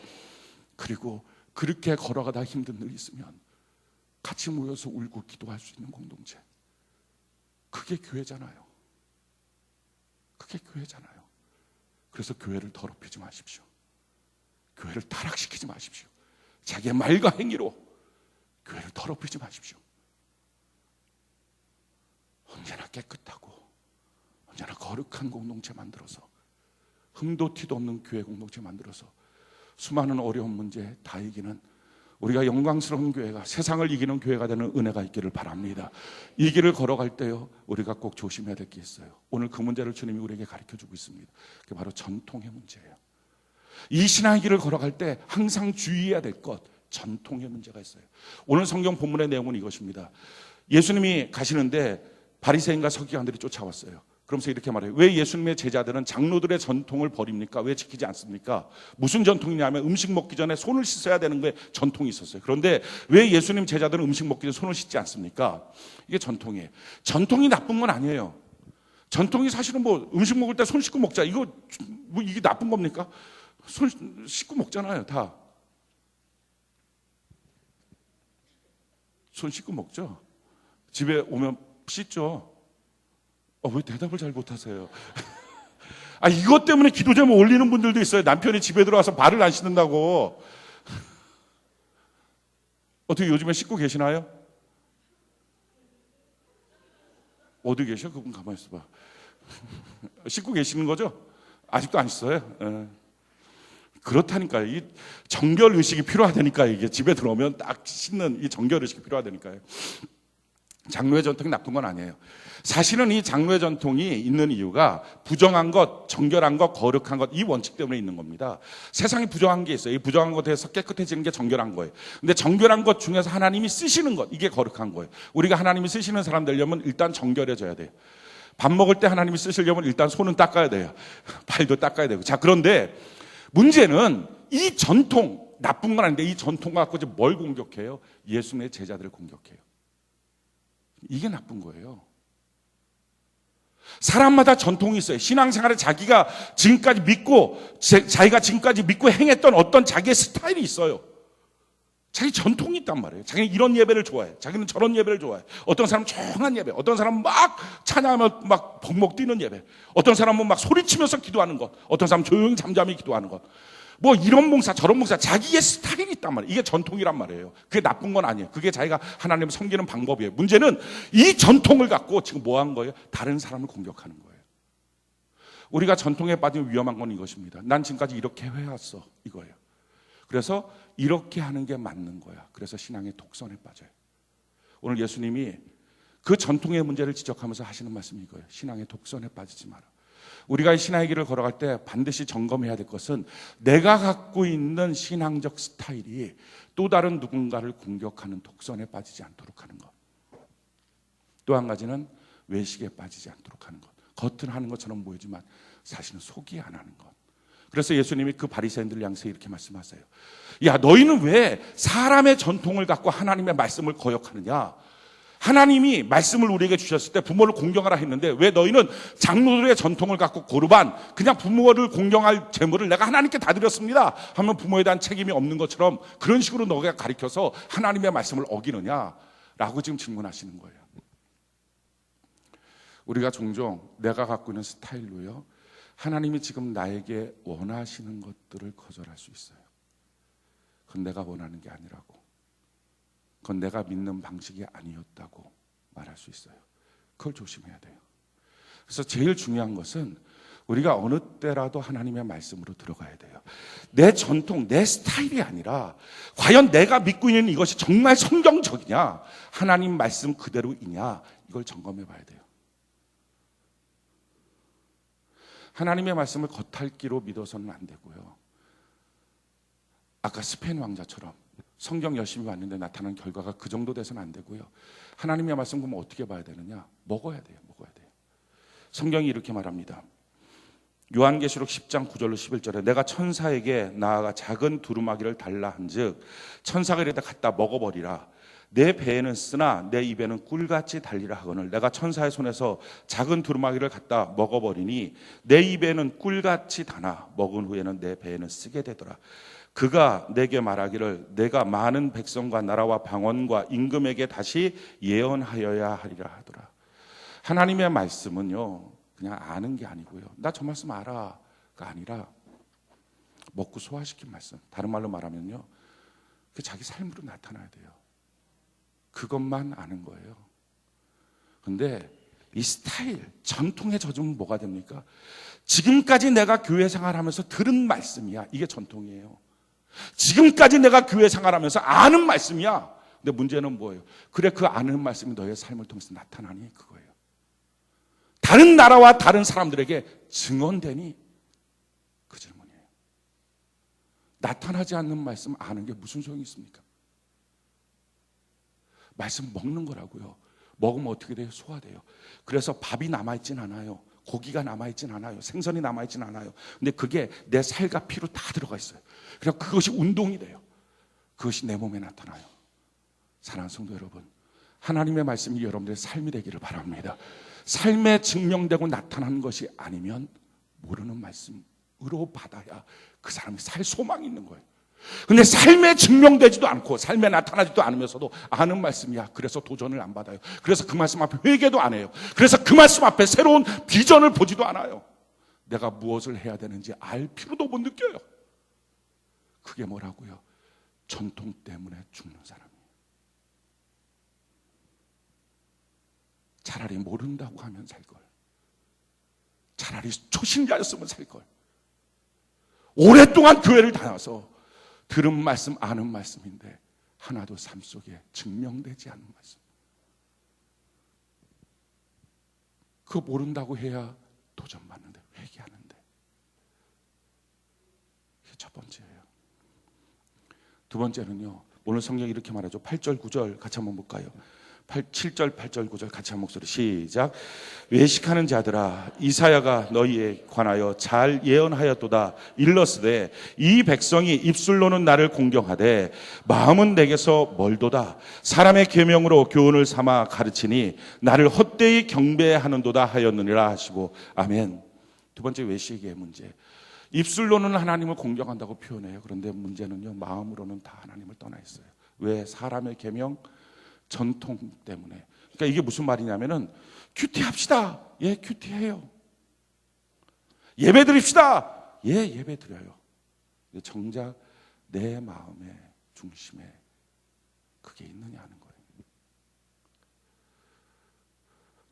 그리고 그렇게 걸어가다 힘든 일 있으면 같이 모여서 울고 기도할 수 있는 공동체, 그게 교회잖아요. 그게 교회잖아요. 그래서 교회를 더럽히지 마십시오. 교회를 타락시키지 마십시오. 자기의 말과 행위로 교회를 더럽히지 마십시오. 언제나 깨끗하고 언제나 거룩한 공동체 만들어서, 흠도 티도 없는 교회 공동체 만들어서 수많은 어려운 문제 다 이기는 우리가 영광스러운 교회가, 세상을 이기는 교회가 되는 은혜가 있기를 바랍니다. 이 길을 걸어갈 때요, 우리가 꼭 조심해야 될 게 있어요. 오늘 그 문제를 주님이 우리에게 가르쳐주고 있습니다. 그게 바로 전통의 문제예요. 이 신앙의 길을 걸어갈 때 항상 주의해야 될 것, 전통의 문제가 있어요. 오늘 성경 본문의 내용은 이것입니다. 예수님이 가시는데 바리새인과 서기관들이 쫓아왔어요. 그러면서 이렇게 말해요. 왜 예수님의 제자들은 장로들의 전통을 버립니까? 왜 지키지 않습니까? 무슨 전통이냐면 음식 먹기 전에 손을 씻어야 되는 게 전통이 있었어요. 그런데 왜 예수님 제자들은 음식 먹기 전에 손을 씻지 않습니까? 이게 전통이에요. 전통이 나쁜 건 아니에요. 전통이 사실은 뭐 음식 먹을 때 손 씻고 먹자, 이거 뭐 이게 나쁜 겁니까? 손 씻고 먹잖아요, 다. 손 씻고 먹죠. 집에 오면 씻죠. 왜 대답을 잘 못하세요? 이것 때문에 기도 제목 올리는 분들도 있어요. 남편이 집에 들어와서 발을 안 씻는다고. 어떻게 요즘에 씻고 계시나요? 어디 계셔? 그분 가만히 있어봐. 씻고 계시는 거죠? 아직도 안 씻어요? 그렇다니까요. 이 정결 의식이 필요하다니까. 이게 집에 들어오면 딱 씻는 이 정결 의식이 필요하다니까요. 장로의 전통이 나쁜 건 아니에요. 사실은 이 장로의 전통이 있는 이유가 부정한 것, 정결한 것, 거룩한 것, 이 원칙 때문에 있는 겁니다. 세상에 부정한 게 있어요. 이 부정한 것에서 깨끗해지는 게 정결한 거예요. 근데 정결한 것 중에서 하나님이 쓰시는 것, 이게 거룩한 거예요. 우리가 하나님이 쓰시는 사람 되려면 일단 정결해져야 돼요. 밥 먹을 때 하나님이 쓰시려면 일단 손은 닦아야 돼요. 발도 닦아야 되고. 자, 그런데 문제는 이 전통, 나쁜 건 아닌데 이 전통 갖고 이제 뭘 공격해요? 예수님의 제자들을 공격해요. 이게 나쁜 거예요. 사람마다 전통이 있어요. 신앙생활에 자기가 지금까지 믿고 행했던 어떤 자기의 스타일이 있어요. 자기 전통이 있단 말이에요. 자기는 이런 예배를 좋아해. 자기는 저런 예배를 좋아해. 어떤 사람은 조용한 예배, 어떤 사람은 막 찬양하며 막 벅벅 뛰는 예배, 어떤 사람은 막 소리치면서 기도하는 것, 어떤 사람은 조용히 잠잠히 기도하는 것, 뭐 이런 봉사 저런 봉사, 자기의 스타일이 있단 말이에요. 이게 전통이란 말이에요. 그게 나쁜 건 아니에요. 그게 자기가 하나님을 섬기는 방법이에요. 문제는 이 전통을 갖고 지금 뭐 한 거예요? 다른 사람을 공격하는 거예요. 우리가 전통에 빠지면 위험한 건 이것입니다. 난 지금까지 이렇게 해왔어, 이거예요. 그래서 이렇게 하는 게 맞는 거야. 그래서 신앙의 독선에 빠져요. 오늘 예수님이 그 전통의 문제를 지적하면서 하시는 말씀이 이거예요. 신앙의 독선에 빠지지 마라. 우리가 이 신앙의 길을 걸어갈 때 반드시 점검해야 될 것은 내가 갖고 있는 신앙적 스타일이 또 다른 누군가를 공격하는 독선에 빠지지 않도록 하는 것. 또 한 가지는 외식에 빠지지 않도록 하는 것. 겉은 하는 것처럼 보이지만 사실은 속이 안 하는 것. 그래서 예수님이 그 바리새인들을 향해서 이렇게 말씀하세요. 야, 너희는 왜 사람의 전통을 갖고 하나님의 말씀을 거역하느냐? 하나님이 말씀을 우리에게 주셨을 때 부모를 공경하라 했는데 왜 너희는 장로들의 전통을 갖고 고르반 그냥 부모를 공경할 재물을 내가 하나님께 다 드렸습니다 하면 부모에 대한 책임이 없는 것처럼 그런 식으로 너가 가르쳐서 하나님의 말씀을 어기느냐라고 지금 질문하시는 거예요. 우리가 종종 내가 갖고 있는 스타일로요, 하나님이 지금 나에게 원하시는 것들을 거절할 수 있어요. 그건 내가 원하는 게 아니라고, 그건 내가 믿는 방식이 아니었다고 말할 수 있어요. 그걸 조심해야 돼요. 그래서 제일 중요한 것은 우리가 어느 때라도 하나님의 말씀으로 들어가야 돼요. 내 전통, 내 스타일이 아니라 과연 내가 믿고 있는 이것이 정말 성경적이냐, 하나님 말씀 그대로이냐, 이걸 점검해 봐야 돼요. 하나님의 말씀을 겉핥기로 믿어서는 안 되고요. 아까 스페인 왕자처럼 성경 열심히 봤는데 나타난 결과가 그 정도 돼서는 안 되고요. 하나님의 말씀 보면 어떻게 봐야 되느냐? 먹어야 돼요. 먹어야 돼요. 성경이 이렇게 말합니다. 요한계시록 10장 9절로 11절에 내가 천사에게 나아가 작은 두루마기를 달라 한즉 천사가 이르되 갖다 먹어버리라. 내 배에는 쓰나 내 입에는 꿀같이 달리라 하거늘 내가 천사의 손에서 작은 두루마기를 갖다 먹어버리니 내 입에는 꿀같이 다나 먹은 후에는 내 배에는 쓰게 되더라. 그가 내게 말하기를 내가 많은 백성과 나라와 방언과 임금에게 다시 예언하여야 하리라 하더라. 하나님의 말씀은요, 그냥 아는 게 아니고요, 나 저 말씀 알아가 아니라 먹고 소화시킨 말씀. 다른 말로 말하면요, 그 자기 삶으로 나타나야 돼요. 그것만 아는 거예요. 근데 이 스타일, 전통에 젖으면 뭐가 됩니까? 지금까지 내가 교회 생활하면서 들은 말씀이야. 이게 전통이에요. 지금까지 내가 교회 생활하면서 아는 말씀이야. 근데 문제는 뭐예요? 그래, 그 아는 말씀이 너의 삶을 통해서 나타나니? 그거예요. 다른 나라와 다른 사람들에게 증언되니? 그 질문이에요. 나타나지 않는 말씀 아는 게 무슨 소용이 있습니까? 말씀 먹는 거라고요. 먹으면 어떻게 돼요? 소화돼요. 그래서 밥이 남아있진 않아요. 고기가 남아있진 않아요. 생선이 남아있진 않아요. 근데 그게 내 살과 피로 다 들어가 있어요. 그래서 그것이 운동이 돼요. 그것이 내 몸에 나타나요. 사랑하는 성도 여러분, 하나님의 말씀이 여러분들의 삶이 되기를 바랍니다. 삶에 증명되고 나타나는 것이 아니면 모르는 말씀으로 받아야 그 사람이 살 소망이 있는 거예요. 근데 삶에 증명되지도 않고 삶에 나타나지도 않으면서도 아는 말씀이야. 그래서 도전을 안 받아요. 그래서 그 말씀 앞에 회개도 안 해요. 그래서 그 말씀 앞에 새로운 비전을 보지도 않아요. 내가 무엇을 해야 되는지 알 필요도 못 느껴요. 그게 뭐라고요? 전통 때문에 죽는 사람이에요. 차라리 모른다고 하면 살걸. 차라리 초신자였으면 살걸. 오랫동안 교회를 다녀서 들은 말씀, 아는 말씀인데 하나도 삶 속에 증명되지 않는 말씀. 그거 모른다고 해야 도전받는데, 회개하는데. 이게 첫 번째예요. 두 번째는요, 오늘 성경이 이렇게 말하죠. 8절, 9절 같이 한번 볼까요? 7절, 8절, 9절 같이 한 목소리 시작. 외식하는 자들아, 이사야가 너희에 관하여 잘 예언하였도다. 일러스되 이 백성이 입술로는 나를 공경하되 마음은 내게서 멀도다. 사람의 계명으로 교훈을 삼아 가르치니 나를 헛되이 경배하는도다 하였느니라 하시고. 아멘. 두 번째, 외식의 문제. 입술로는 하나님을 공경한다고 표현해요. 그런데 문제는요, 마음으로는 다 하나님을 떠나 있어요. 왜? 사람의 계명, 전통 때문에. 그러니까 이게 무슨 말이냐면은 큐티합시다. 예, 큐티해요. 예배 드립시다. 예, 예배 드려요. 근데 정작 내 마음의 중심에 그게 있느냐 하는 거예요.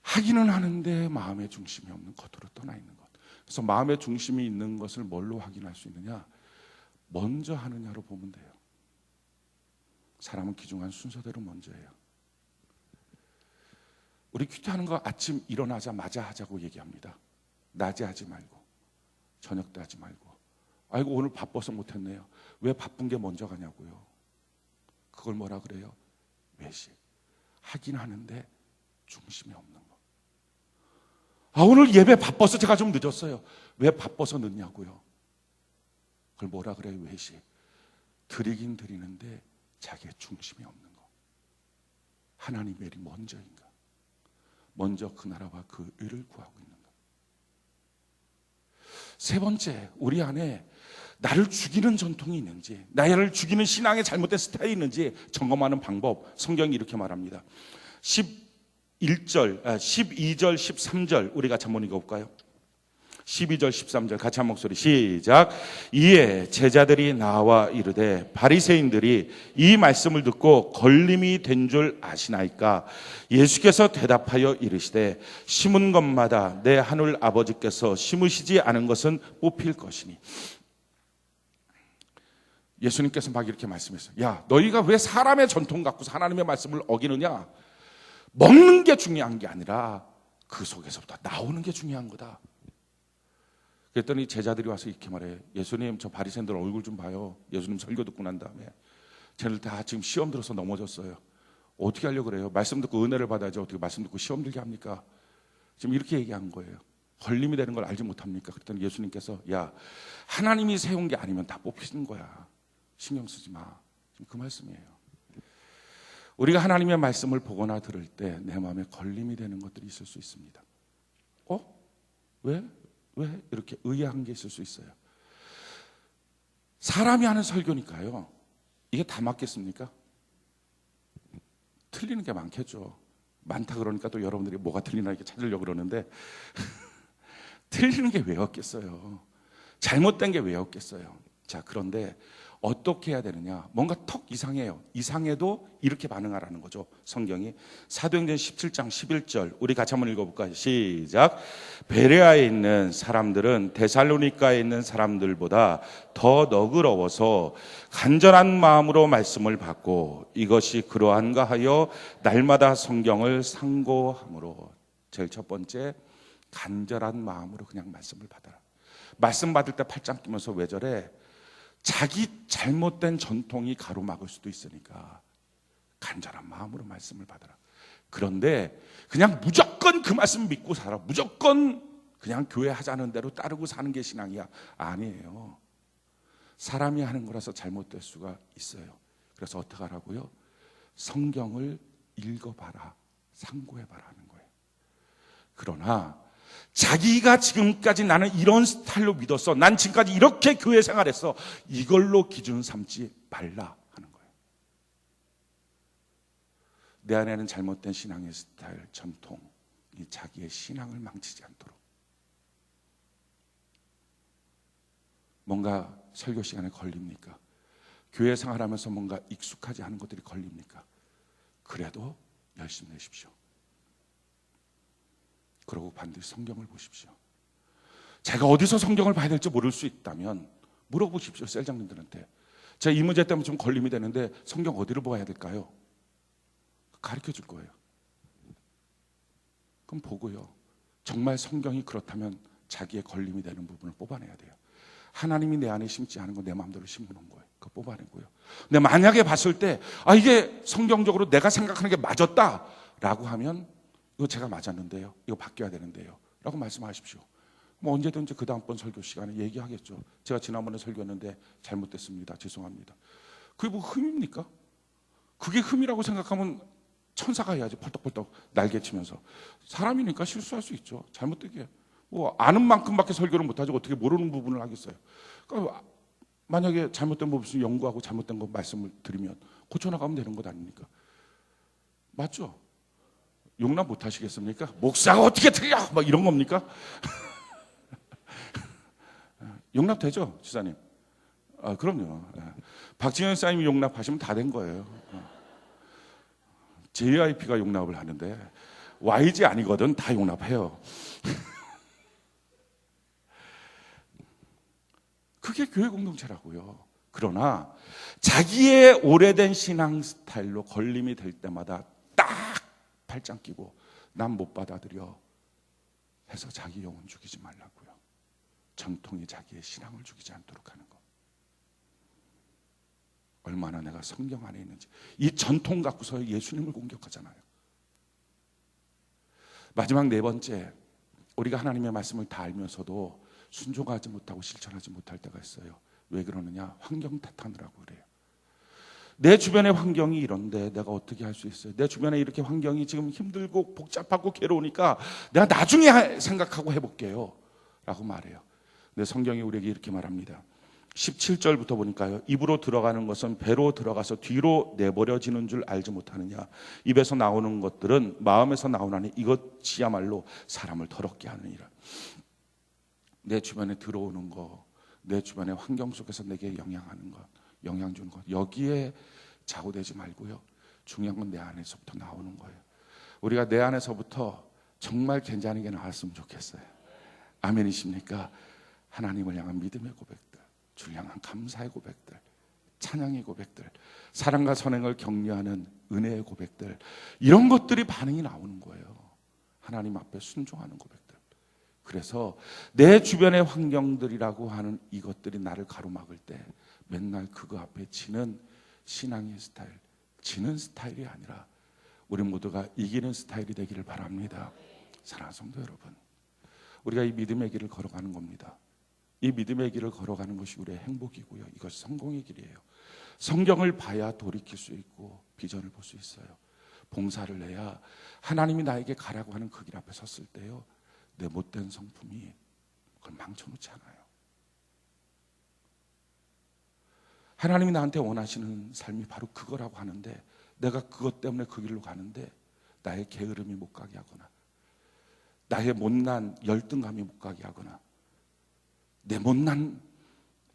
하기는 하는데 마음의 중심이 없는, 겉으로 떠나 있는 것. 그래서 마음의 중심이 있는 것을 뭘로 확인할 수 있느냐? 먼저 하느냐로 보면 돼요. 사람은 귀중한 순서대로 먼저 해요. 우리 큐티하는 거 아침 일어나자마자 하자고 얘기합니다. 낮에 하지 말고 저녁 때 하지 말고. 아이고 오늘 바빠서 못했네요. 왜 바쁜 게 먼저 가냐고요. 그걸 뭐라 그래요? 외식. 하긴 하는데 중심이 없는 거. 아 오늘 예배 바빠서 제가 좀 늦었어요. 왜 바빠서 늦냐고요. 그걸 뭐라 그래요? 외식. 드리긴 드리는데 자기의 중심이 없는 거. 하나님의 일이 먼저인가? 먼저 그 나라와 그 의를 구하고 있는가? 세 번째, 우리 안에 나를 죽이는 전통이 있는지, 나를 죽이는 신앙의 잘못된 스타일이 있는지 점검하는 방법, 성경이 이렇게 말합니다. 12절, 13절 우리 같이 한번 읽어볼까요? 12절, 13절 같이 한 목소리 시작. 이에 제자들이 나와 이르되 바리새인들이 이 말씀을 듣고 걸림이 된 줄 아시나이까? 예수께서 대답하여 이르시되 심은 것마다 내 하늘 아버지께서 심으시지 않은 것은 뽑힐 것이니. 예수님께서 막 이렇게 말씀했어요. 야, 너희가 왜 사람의 전통 갖고서 하나님의 말씀을 어기느냐? 먹는 게 중요한 게 아니라 그 속에서부터 나오는 게 중요한 거다. 그랬더니 제자들이 와서 이렇게 말해요. 예수님, 저 바리새인들 얼굴 좀 봐요. 예수님 설교 듣고 난 다음에 쟤들 다 지금 시험 들어서 넘어졌어요. 어떻게 하려고 그래요? 말씀 듣고 은혜를 받아야지 어떻게 말씀 듣고 시험 들게 합니까? 지금 이렇게 얘기한 거예요. 걸림이 되는 걸 알지 못합니까? 그랬더니 예수님께서 야, 하나님이 세운 게 아니면 다 뽑히는 거야. 신경 쓰지 마. 지금 그 말씀이에요. 우리가 하나님의 말씀을 보거나 들을 때 내 마음에 걸림이 되는 것들이 있을 수 있습니다. 왜 이렇게 의아한 게 있을 수 있어요. 사람이 하는 설교니까요. 이게 다 맞겠습니까? 틀리는 게 많겠죠. 많다 그러니까 또 여러분들이 뭐가 틀리나 이렇게 찾으려고 그러는데 틀리는 게 왜 없겠어요. 잘못된 게 왜 없겠어요. 자, 그런데 어떻게 해야 되느냐? 뭔가 턱 이상해요. 이상해도 이렇게 반응하라는 거죠. 성경이 사도행전 17장 11절 우리 같이 한번 읽어볼까요? 시작. 베레아에 있는 사람들은 데살로니가에 있는 사람들보다 더 너그러워서 간절한 마음으로 말씀을 받고 이것이 그러한가 하여 날마다 성경을 상고함으로. 제일 첫 번째, 간절한 마음으로 그냥 말씀을 받아라. 말씀 받을 때 팔짱 끼면서 왜 저래? 자기 잘못된 전통이 가로막을 수도 있으니까 간절한 마음으로 말씀을 받아라. 그런데 그냥 무조건 그 말씀 믿고 살아. 무조건 그냥 교회 하자는 대로 따르고 사는 게 신앙이야. 아니에요. 사람이 하는 거라서 잘못될 수가 있어요. 그래서 어떻게 하라고요? 성경을 읽어봐라. 상고해봐라 하는 거예요. 그러나 자기가 지금까지 나는 이런 스타일로 믿었어. 난 지금까지 이렇게 교회 생활했어. 이걸로 기준 삼지 말라 하는 거예요. 내 안에는 잘못된 신앙의 스타일, 전통, 이 자기의 신앙을 망치지 않도록. 뭔가 설교 시간에 걸립니까? 교회 생활하면서 뭔가 익숙하지 않은 것들이 걸립니까? 그래도 열심히 내십시오. 그러고 반드시 성경을 보십시오. 제가 어디서 성경을 봐야 될지 모를 수 있다면 물어보십시오. 셀장님들한테. 제가 이 문제 때문에 좀 걸림이 되는데 성경 어디를 봐야 될까요? 가르쳐 줄 거예요. 그럼 보고요. 정말 성경이 그렇다면 자기의 걸림이 되는 부분을 뽑아내야 돼요. 하나님이 내 안에 심지 않은 거 내 마음대로 심어놓은 거예요. 그거 뽑아내고요. 근데 만약에 봤을 때 이게 성경적으로 내가 생각하는 게 맞았다라고 하면 이거 제가 맞았는데요. 이거 바뀌어야 되는데요. 라고 말씀하십시오. 뭐 언제든지 그 다음번 설교 시간에 얘기하겠죠. 제가 지난번에 설교했는데 잘못됐습니다. 죄송합니다. 그게 뭐 흠입니까? 그게 흠이라고 생각하면 천사가 해야지. 펄떡펄떡 날개치면서. 사람이니까 실수할 수 있죠. 잘못되게. 뭐 아는 만큼밖에 설교를 못하지 어떻게 모르는 부분을 하겠어요. 그러니까 만약에 잘못된 부분을 연구하고 잘못된 거 말씀을 드리면 고쳐나가면 되는 것 아닙니까? 맞죠? 용납 못 하시겠습니까? 목사가 어떻게 틀려? 막 이런 겁니까? 용납되죠, 지사님? 그럼요. 박진현 사님이 용납하시면 다 된 거예요. JYP가 용납을 하는데 YG 아니거든 다 용납해요. 그게 교회 공동체라고요. 그러나 자기의 오래된 신앙 스타일로 걸림이 될 때마다 딱 팔짱 끼고 난 못 받아들여 해서 자기 영혼 죽이지 말라고요. 전통이 자기의 신앙을 죽이지 않도록 하는 것. 얼마나 내가 성경 안에 있는지. 이 전통 갖고서 예수님을 공격하잖아요. 마지막 네 번째, 우리가 하나님의 말씀을 다 알면서도 순종하지 못하고 실천하지 못할 때가 있어요. 왜 그러느냐? 환경 탓하느라고 그래요. 내 주변의 환경이 이런데 내가 어떻게 할 수 있어요? 내 주변에 이렇게 환경이 지금 힘들고 복잡하고 괴로우니까 내가 나중에 생각하고 해볼게요 라고 말해요. 근데 성경이 우리에게 이렇게 말합니다. 17절부터 보니까요. 입으로 들어가는 것은 배로 들어가서 뒤로 내버려지는 줄 알지 못하느냐. 입에서 나오는 것들은 마음에서 나오나니 이것이야말로 사람을 더럽게 하느니라. 내 주변에 들어오는 거, 내 주변의 환경 속에서 내게 영향하는 것, 영향 주는 것, 여기에 좌우되지 말고요. 중요한 건 내 안에서부터 나오는 거예요. 우리가 내 안에서부터 정말 괜찮은 게 나왔으면 좋겠어요. 아멘이십니까? 하나님을 향한 믿음의 고백들, 주를 향한 감사의 고백들, 찬양의 고백들, 사랑과 선행을 격려하는 은혜의 고백들, 이런 것들이 반응이 나오는 거예요. 하나님 앞에 순종하는 고백들. 그래서 내 주변의 환경들이라고 하는 이것들이 나를 가로막을 때 맨날 그거 앞에 지는 신앙의 스타일, 지는 스타일이 아니라 우리 모두가 이기는 스타일이 되기를 바랍니다. 사랑하는 성도 여러분, 우리가 이 믿음의 길을 걸어가는 겁니다. 이 믿음의 길을 걸어가는 것이 우리의 행복이고요. 이것이 성공의 길이에요. 성경을 봐야 돌이킬 수 있고 비전을 볼 수 있어요. 봉사를 해야 하나님이 나에게 가라고 하는 그 길 앞에 섰을 때요, 내 못된 성품이 그걸 망쳐놓지 않아요. 하나님이 나한테 원하시는 삶이 바로 그거라고 하는데 내가 그것 때문에 그 길로 가는데 나의 게으름이 못 가게 하거나 나의 못난 열등감이 못 가게 하거나 내 못난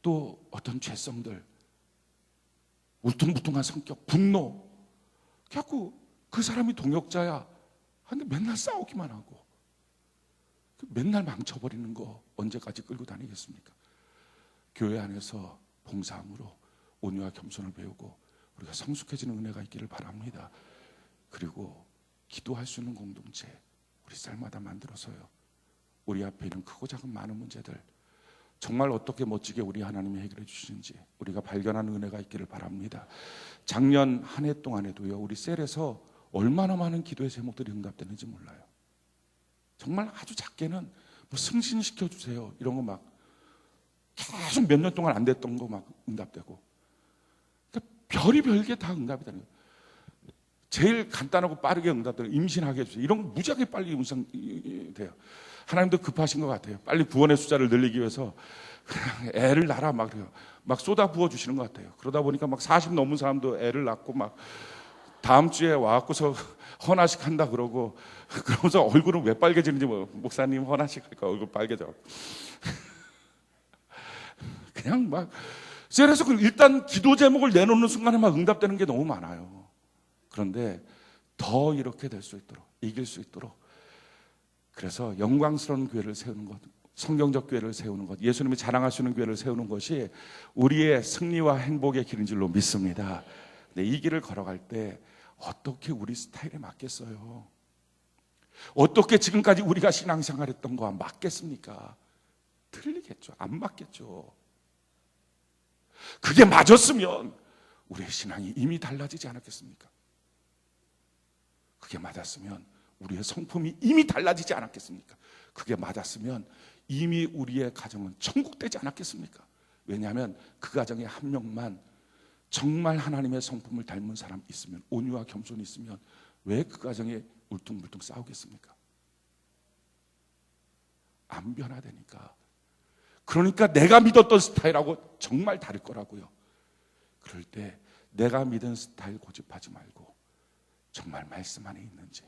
또 어떤 죄성들, 울퉁불퉁한 성격, 분노, 자꾸 그 사람이 동역자야 근데 맨날 싸우기만 하고 맨날 망쳐버리는 거 언제까지 끌고 다니겠습니까? 교회 안에서 봉사함으로 온유와 겸손을 배우고 우리가 성숙해지는 은혜가 있기를 바랍니다. 그리고 기도할 수 있는 공동체 우리 쌀마다 만들어서요, 우리 앞에 있는 크고 작은 많은 문제들 정말 어떻게 멋지게 우리 하나님이 해결해 주시는지 우리가 발견하는 은혜가 있기를 바랍니다. 작년 한 해 동안에도요, 우리 셀에서 얼마나 많은 기도의 제목들이 응답되는지 몰라요. 정말 아주 작게는 뭐 승진시켜 주세요 이런 거 막 계속 몇 년 동안 안 됐던 거 막 응답되고, 그러니까 별이 별게 다 응답이 되는 거예요. 제일 간단하고 빠르게 응답되는 임신하게 해주세요 이런 거 무지하게 빨리 돼요. 하나님도 급하신 것 같아요. 빨리 구원의 숫자를 늘리기 위해서 그냥 애를 낳아 막 그래요. 막 쏟아 부어 주시는 것 같아요. 그러다 보니까 막 40 넘은 사람도 애를 낳고 막 다음 주에 와갖고서 헌화식 한다 그러고, 그러면서 얼굴은 왜 빨개지는지 뭐 목사님 헌화식 할까 얼굴 빨개져. 그냥 막 그래서 일단 기도 제목을 내놓는 순간에 막 응답되는 게 너무 많아요. 그런데 더 이렇게 될 수 있도록, 이길 수 있도록, 그래서 영광스러운 교회를 세우는 것, 성경적 교회를 세우는 것, 예수님이 자랑하시는 교회를 세우는 것이 우리의 승리와 행복의 길인 줄로 믿습니다. 근데 이 길을 걸어갈 때 어떻게 우리 스타일에 맞겠어요? 어떻게 지금까지 우리가 신앙생활했던 거와 맞겠습니까? 틀리겠죠. 안 맞겠죠. 그게 맞았으면 우리의 신앙이 이미 달라지지 않았겠습니까? 그게 맞았으면 우리의 성품이 이미 달라지지 않았겠습니까? 그게 맞았으면 이미 우리의 가정은 천국되지 않았겠습니까? 왜냐하면 그 가정에 한 명만 정말 하나님의 성품을 닮은 사람 있으면, 온유와 겸손이 있으면 왜 그 가정에 울퉁불퉁 싸우겠습니까? 안 변화되니까. 그러니까 내가 믿었던 스타일하고 정말 다를 거라고요. 그럴 때 내가 믿은 스타일 고집하지 말고 정말 말씀 안에 있는지,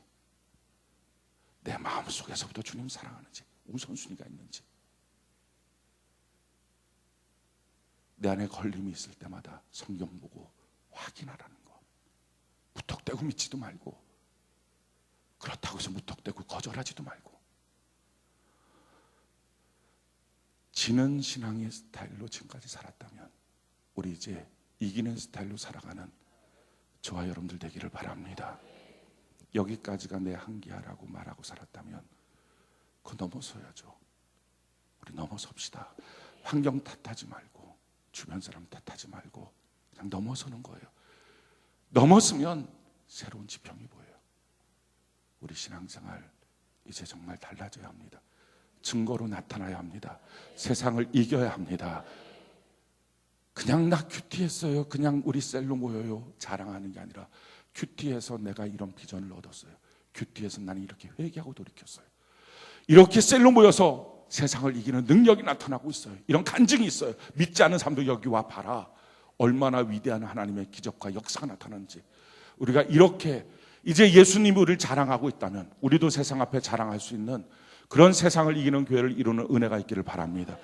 내 마음속에서부터 주님 사랑하는지, 우선순위가 있는지, 내 안에 걸림이 있을 때마다 성경 보고 확인하라는 거. 무턱대고 믿지도 말고, 그렇다고 해서 무턱대고 거절하지도 말고, 지는 신앙의 스타일로 지금까지 살았다면 우리 이제 이기는 스타일로 살아가는 저와 여러분들 되기를 바랍니다. 여기까지가 내 한계야라고 말하고 살았다면 그거 넘어서야죠. 우리 넘어섭시다. 환경 탓하지 말고 주변 사람 탓하지 말고 그냥 넘어서는 거예요. 넘었으면 새로운 지평이 보여요. 우리 신앙생활 이제 정말 달라져야 합니다. 증거로 나타나야 합니다. 세상을 이겨야 합니다. 그냥 나 큐티했어요, 그냥 우리 셀로 모여요 자랑하는 게 아니라 큐티에서 내가 이런 비전을 얻었어요. 큐티에서 나는 이렇게 회개하고 돌이켰어요. 이렇게 셀로 모여서 세상을 이기는 능력이 나타나고 있어요. 이런 간증이 있어요. 믿지 않는 사람도 여기 와 봐라. 얼마나 위대한 하나님의 기적과 역사가 나타나는지. 우리가 이렇게 이제 예수님이 우리를 자랑하고 있다면 우리도 세상 앞에 자랑할 수 있는 그런 세상을 이기는 교회를 이루는 은혜가 있기를 바랍니다.